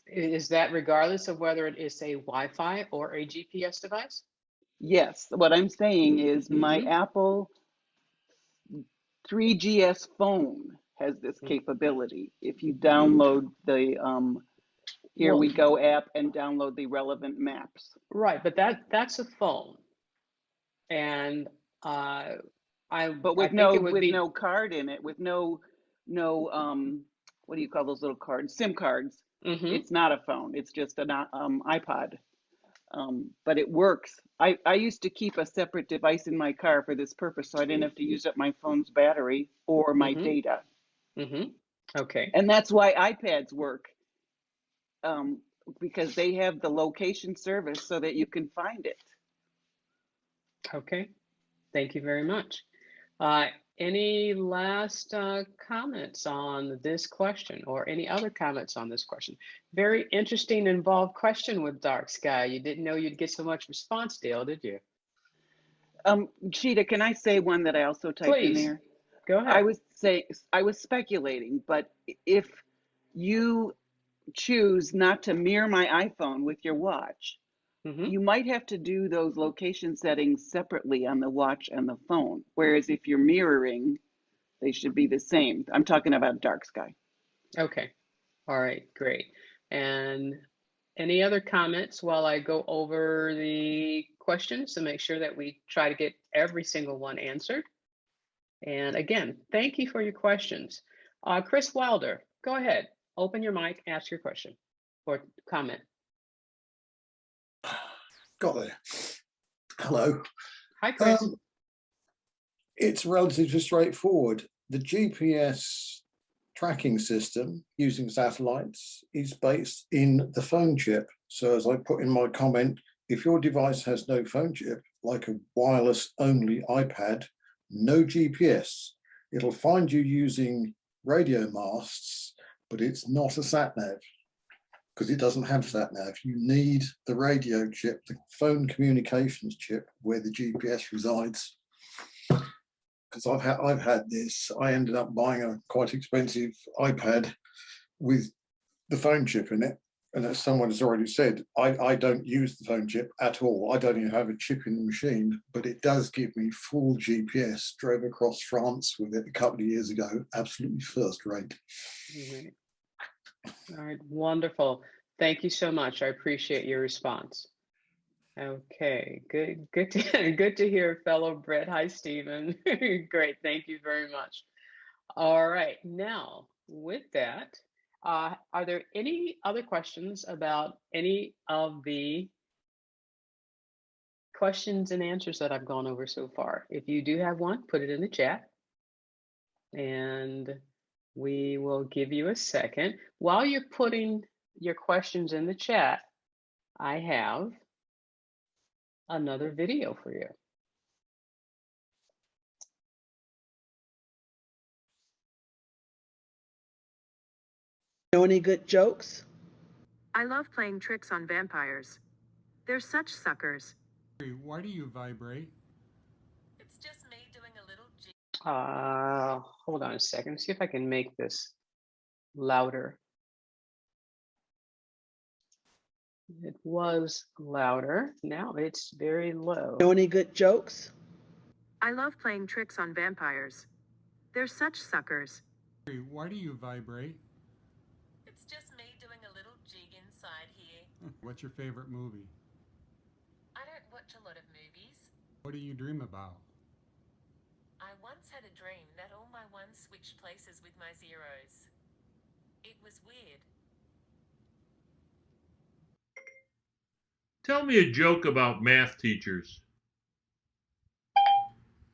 Is that regardless of whether it is a Wi-Fi or a GPS device? Yes, what I'm saying is my Apple 3GS phone has this capability. If you download the Here We Go app and download the relevant maps. Right, but that's a phone. And but with no card in it, with no what do you call those little cards? SIM cards. It's not a phone. It's just an iPod. But it works. I used to keep a separate device in my car for this purpose, so I didn't have to use up my phone's battery or my data. Okay. And that's why iPads work, because they have the location service so that you can find it. Okay. Thank you very much. Any last comments on this question or any other comments on this question? Very interesting, involved question with Dark Sky. You didn't know you'd get so much response, Dale, did you? Chita, can I say one that I also typed in there? Go ahead. I was speculating, but if you choose not to mirror my iPhone with your watch, you might have to do those location settings separately on the watch and the phone. Whereas if you're mirroring, they should be the same. I'm talking about dark sky. Okay. All right, great. And any other comments while I go over the questions to make sure that we try to get every single one answered? And again, thank you for your questions. Chris Wilder, go ahead. Open your mic, ask your question or comment. Got there. Hello. Hi, Chris. It's relatively straightforward. The GPS tracking system using satellites is based in the phone chip. So as I put in my comment, if your device has no phone chip, like a wireless only iPad, no GPS, it'll find you using radio masts, but it's not a sat nav because it doesn't have sat nav. You need the radio chip, the phone communications chip where the GPS resides. Because I've had this. I ended up buying a quite expensive iPad with the phone chip in it. And as someone has already said, I don't use the phone chip at all. I don't even have a chip in the machine, but it does give me full GPS. Drove across France with it a couple of years ago. Absolutely first rate. All right, wonderful. Thank you so much. I appreciate your response. Okay, good to hear, fellow Brett. Hi, Stephen. Great, thank you very much. All right, now with that, are there any other questions about any of the questions and answers that I've gone over so far? If you do have one, put it in the chat, and we will give you a second. While you're putting your questions in the chat, I have another video for you. Know any good jokes? I love playing tricks on vampires. They're such suckers. Why do you vibrate? It's just me doing a little Hold on a second. See if I can make this louder. It was louder. Now it's very low. Know any good jokes? I love playing tricks on vampires. They're such suckers. Why do you vibrate? It's just me doing a little jig inside here. What's your favorite movie? I don't watch a lot of movies. What do you dream about? I once had a dream that all my ones switched places with my zeros. It was weird. Tell me a joke about math teachers.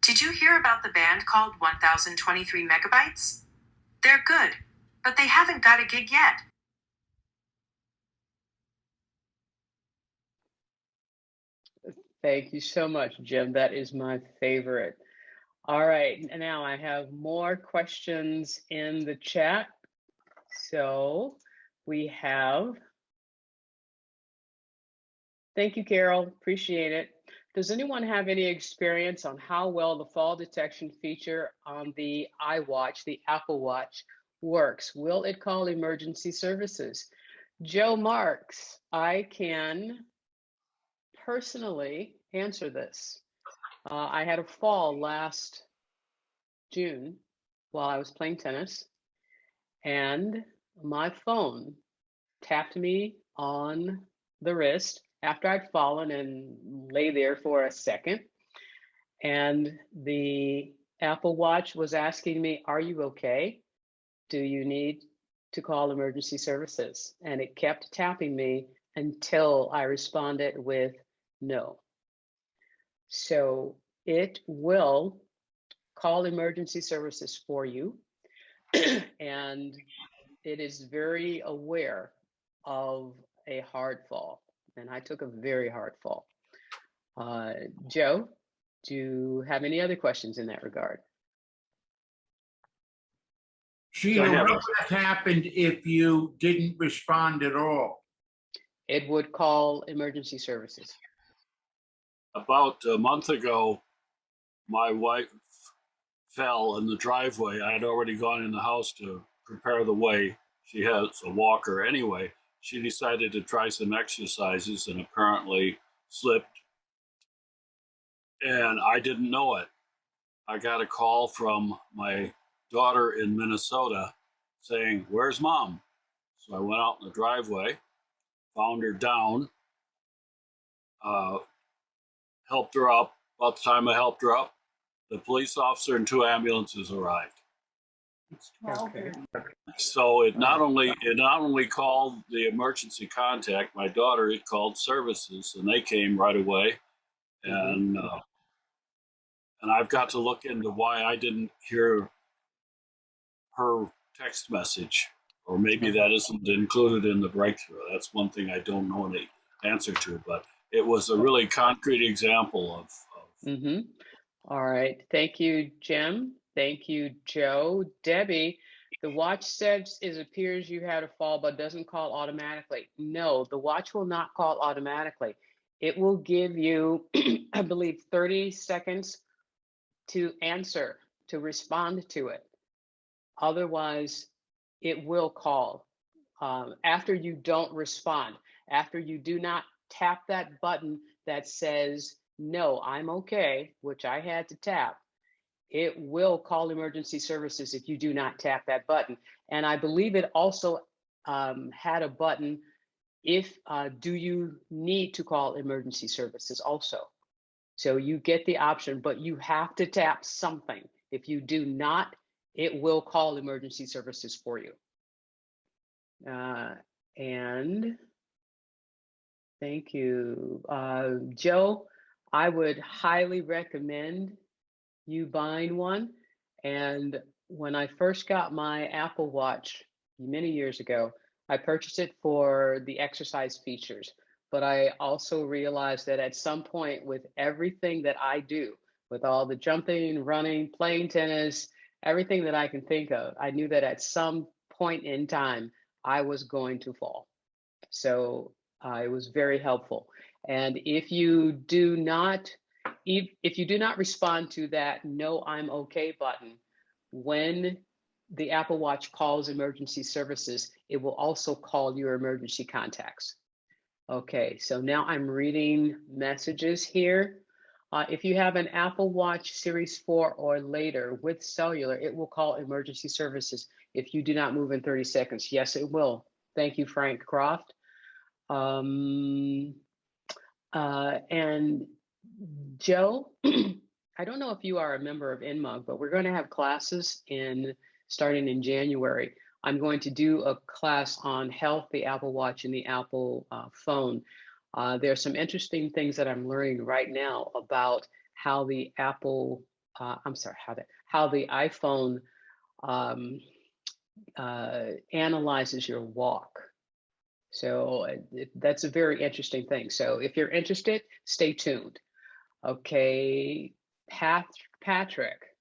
Did you hear about the band called 1023 Megabytes? They're good, but they haven't got a gig yet. Thank you so much, Jim. That is my favorite. All right, now I have more questions in the chat. So we have, thank you, Carol, appreciate it. Does anyone have any experience on how well the fall detection feature on the iWatch, the Apple Watch, works? Will it call emergency services? Joe Marks, I can personally answer this. I had a fall last June while I was playing tennis, and my phone tapped me on the wrist after I'd fallen and lay there for a second. And the Apple Watch was asking me, "Are you okay? Do you need to call emergency services?" And it kept tapping me until I responded with no. So it will call emergency services for you. And it is very aware of a hard fall. And I took a very hard fall. Joe, do you have any other questions in that regard? Sheila, what would have happened if you didn't respond at all? It would call emergency services. About a month ago, my wife fell in the driveway. I had already gone in the house to prepare the way. she has a walker anyway. She decided to try some exercises and apparently slipped. And I didn't know it. I got a call from my daughter in Minnesota saying, "Where's mom?" So I went out in the driveway, found her down, helped her up. About the time I helped her up, the police officer and 2 ambulances arrived. Okay. So it not only called the emergency contact, my daughter, it called services, and they came right away. And I've got to look into why I didn't hear her text message, or maybe that isn't included in the breakthrough. That's one thing I don't know the answer to, but it was a really concrete example of. All right. Thank you, Jim. Thank you, Joe. Debbie, the watch says it appears you had a fall, but doesn't call automatically. No, the watch will not call automatically. It will give you, I believe, 30 seconds to answer, to respond to it. Otherwise, it will call. After you don't respond, after you do not tap that button that says, "No, I'm okay," which I had to tap, it will call emergency services if you do not tap that button. And I believe it also had a button, if do you need to call emergency services also. So you get the option, but you have to tap something. If you do not, it will call emergency services for you. And thank you. Joe, I would highly recommend you buying one. And when I first got my Apple Watch many years ago, I purchased it for the exercise features. But I also realized that at some point, with everything that I do, with all the jumping, running, playing tennis, everything that I can think of, I knew that at some point in time, I was going to fall. So it was very helpful. And if you do not respond to that "No, I'm okay" button, when the Apple Watch calls emergency services, it will also call your emergency contacts. Okay, so now I'm reading messages here. If you have an Apple Watch Series 4 or later with cellular, it will call emergency services if you do not move in 30 seconds. Yes, it will. Thank you, Frank Croft. And Joe, I don't know if you are a member of NMUG, but we're going to have classes starting in January. I'm going to do a class on health, the Apple Watch, and the Apple phone. There's some interesting things that I'm learning right now about how the Apple, how the iPhone analyzes your walk. So that's a very interesting thing. So if you're interested, stay tuned. Okay, Patrick,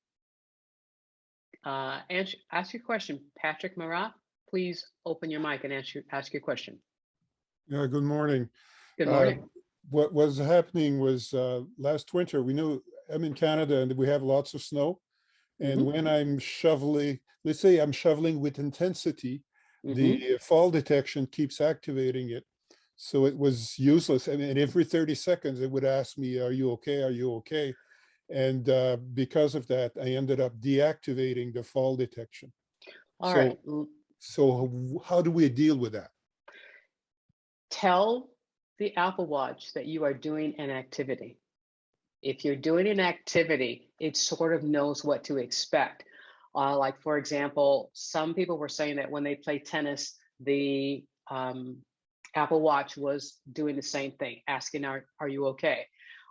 ask your question. Patrick Marat, please open your mic and ask your question. Yeah, good morning. Good morning. What was happening was last winter, I'm in Canada and we have lots of snow. And when I'm shoveling, let's say I'm shoveling with intensity, the fall detection keeps activating it. So it was useless. I mean, every 30 seconds, it would ask me, "Are you okay? Are you okay?" And because of that, I ended up deactivating the fall detection. All right. So how do we deal with that? Tell the Apple Watch that you are doing an activity. If you're doing an activity, it sort of knows what to expect. Like, for example, some people were saying that when they play tennis, the Apple Watch was doing the same thing, asking, are you okay?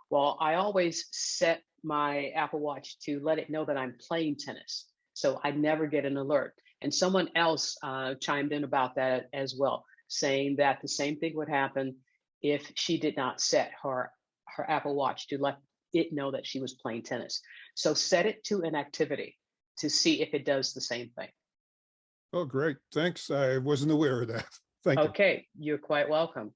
Well, I always set my Apple Watch to let it know that I'm playing tennis, so I never get an alert. And someone else chimed in about that as well, saying that the same thing would happen if she did not set her Apple Watch to let it know that she was playing tennis. So set it to an activity to see if it does the same thing. Oh, great. Thanks. I wasn't aware of that. Thank you. Okay, you're quite welcome.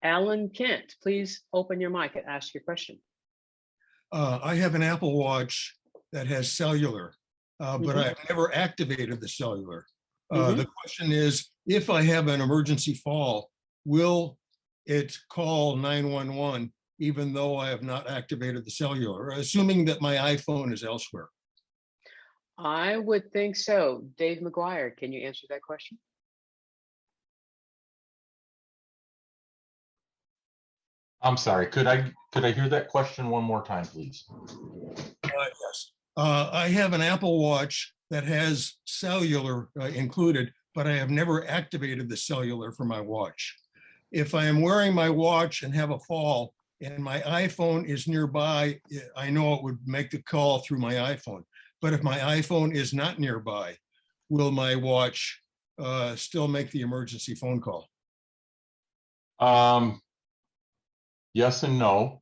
Alan Kent, please open your mic and ask your question. I have an Apple Watch that has cellular, but I've never activated the cellular. The question is, if I have an emergency fall, will it call 911 even though I have not activated the cellular, assuming that my iPhone is elsewhere? I would think so. Dave McGuire, can you answer that question? I'm sorry, could I hear that question one more time, please? Yes. I have an Apple Watch that has cellular included, but I have never activated the cellular for my watch. If I am wearing my watch and have a fall and my iPhone is nearby, I know it would make the call through my iPhone. But if my iPhone is not nearby, will my watch still make the emergency phone call? Yes and no.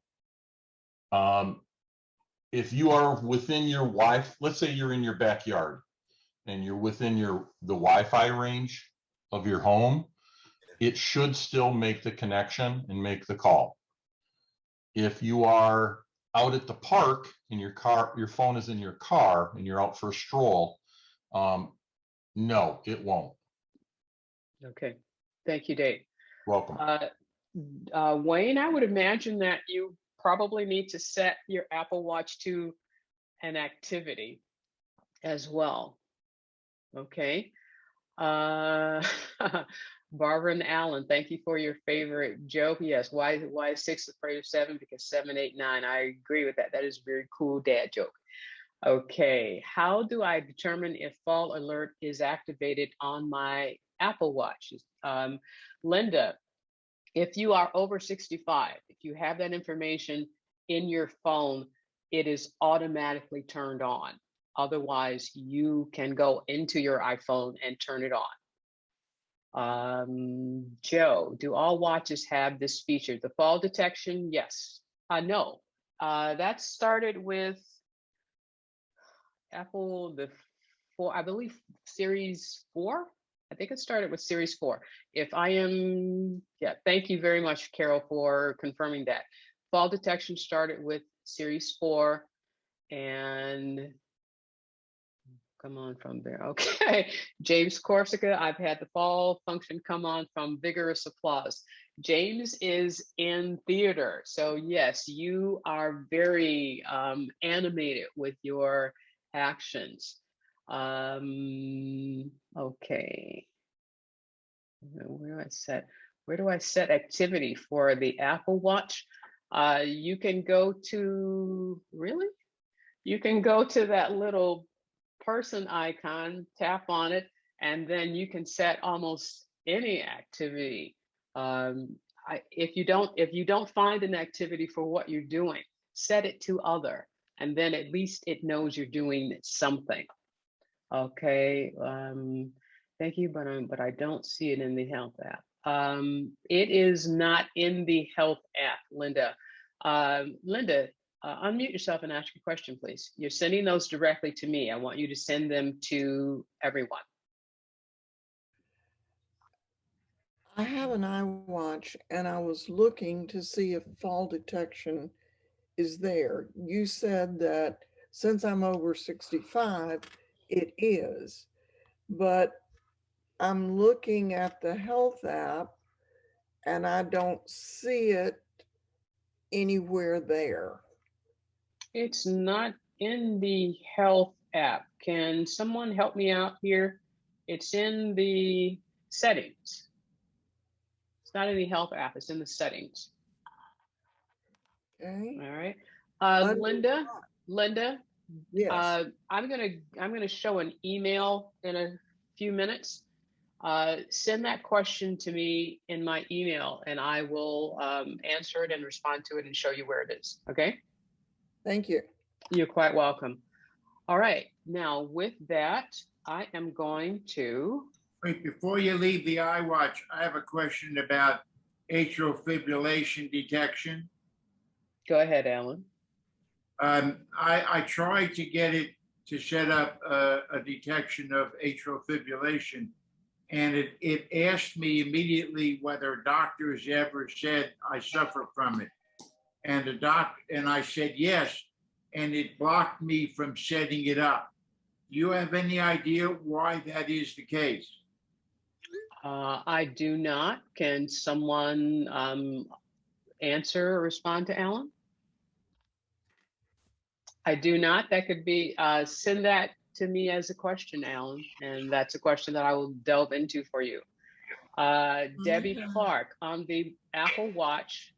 If you are within your Wi-Fi, let's say you're in your backyard and you're within the Wi-Fi range of your home, it should still make the connection and make the call. If you are out at the park in your car, your phone is in your car and you're out for a stroll, no, it won't. Okay, thank you, Dave. Welcome. Wayne, I would imagine that you probably need to set your Apple Watch to an activity as well. Okay. Barbara and Alan, thank you for your favorite joke. Yes, why is 6 afraid of 7? Because 7, 8, 9. I agree with that. That is a very cool dad joke. Okay, how do I determine if fall alert is activated on my Apple Watch? Linda, if you are over 65, if you have that information in your phone, it is automatically turned on. Otherwise, you can go into your iPhone and turn it on. Joe, do all watches have this feature? The fall detection, yes. No, that started with Apple, I believe Series 4. I think it started with Series 4. Thank you very much, Carol, for confirming that. Fall detection started with Series 4, and come on from there. Okay, James Corsica, I've had the fall function come on from vigorous applause. James is in theater, so yes, you are very animated with your actions. Okay. Where do I set activity for the Apple Watch? You can go to, you can go to that little person icon, tap on it, and then you can set almost any activity. If you don't find an activity for what you're doing, set it to other, and then at least it knows you're doing something. Okay, thank you, but I don't see it in the health app. It is not in the health app, Linda. Linda, unmute yourself and ask your question, please. You're sending those directly to me. I want you to send them to everyone. I have an iWatch and I was looking to see if fall detection is there. You said that since I'm over 65, it is, but I'm looking at the health app and I don't see it anywhere there. It's not in the health app. Can someone help me out here? It's in the settings. It's not in the health app, it's in the settings. Okay. All right. Linda, yes. I'm gonna show an email in a few minutes. Send that question to me in my email and I will answer it and respond to it and show you where it is. Okay. Thank you. You're quite welcome. All right. Now with that, I am going to. Wait, before you leave the iWatch, I have a question about atrial fibrillation detection. Go ahead, Alan. I tried to get it to set up a detection of atrial fibrillation, and it asked me immediately whether doctors ever said I suffer from it. And I said yes, and it blocked me from setting it up. Do you have any idea why that is the case? I do not. Can someone answer or respond to Alan? I do not. That could be, send that to me as a question, Alan, and that's a question that I will delve into for you. Debbie Clark, on the Apple Watch,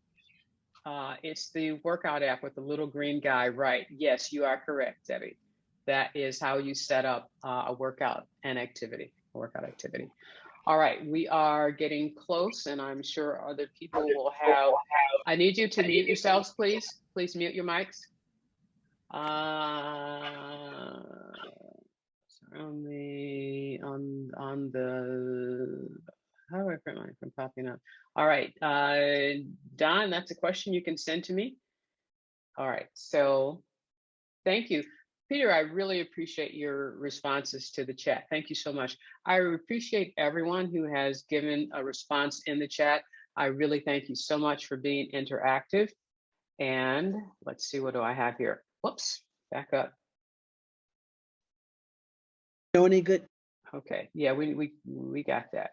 it's the workout app with the little green guy, right? Yes, you are correct, Debbie. That is how you set up a workout activity. All right, we are getting close, and I'm sure other people will have. I need you to mute yourselves, please. Please mute your mics. On the how do I prevent mine from popping up? All right, Don, that's a question you can send to me. All right, so thank you. Peter, I really appreciate your responses to the chat. Thank you so much. I appreciate everyone who has given a response in the chat. I really thank you so much for being interactive. And let's see, what do I have here? Whoops, back up. Any good? Okay, yeah, we got that.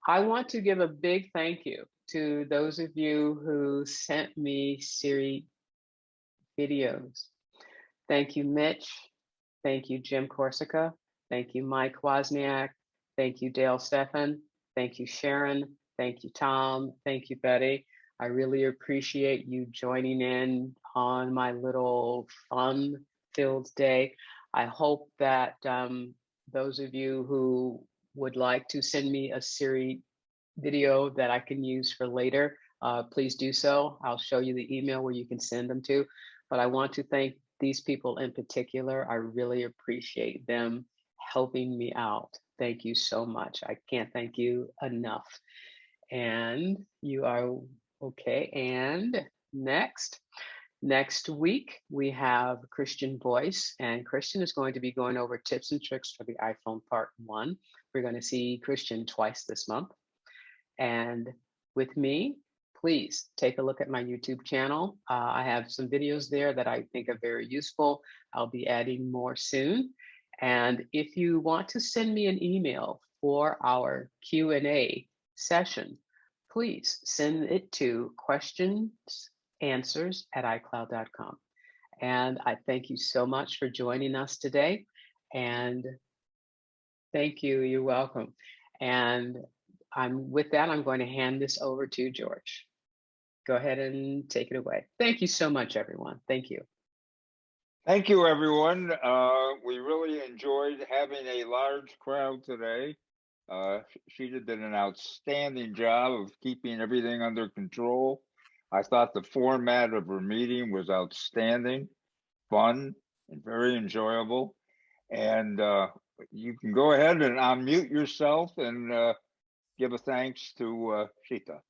I want to give a big thank you to those of you who sent me Siri videos. Thank you, Mitch. Thank you, Jim Corsica. Thank you, Mike Wozniak. Thank you, Dale Stephan. Thank you, Sharon. Thank you, Tom. Thank you, Betty. I really appreciate you joining in on my little fun-filled day. I hope that those of you who would like to send me a Siri video that I can use for later, please do so. I'll show you the email where you can send them to. But I want to thank these people in particular. I really appreciate them helping me out. Thank you so much. I can't thank you enough. And you are okay. And next week, we have Christian Voice, and Christian is going to be going over tips and tricks for the iPhone Part 1. We're going to see Christian twice this month. And with me, please take a look at my YouTube channel. I have some videos there that I think are very useful. I'll be adding more soon. And if you want to send me an email for our Q&A session, please send it to questionsanswers@icloud.com. And I thank you so much for joining us today. And thank you. You're welcome. And with that, I'm going to hand this over to George. Go ahead and take it away. Thank you so much, everyone. Thank you. Thank you, everyone. We really enjoyed having a large crowd today. Chita did an outstanding job of keeping everything under control. I thought the format of her meeting was outstanding, fun, and very enjoyable. And you can go ahead and unmute yourself and give a thanks to Chita.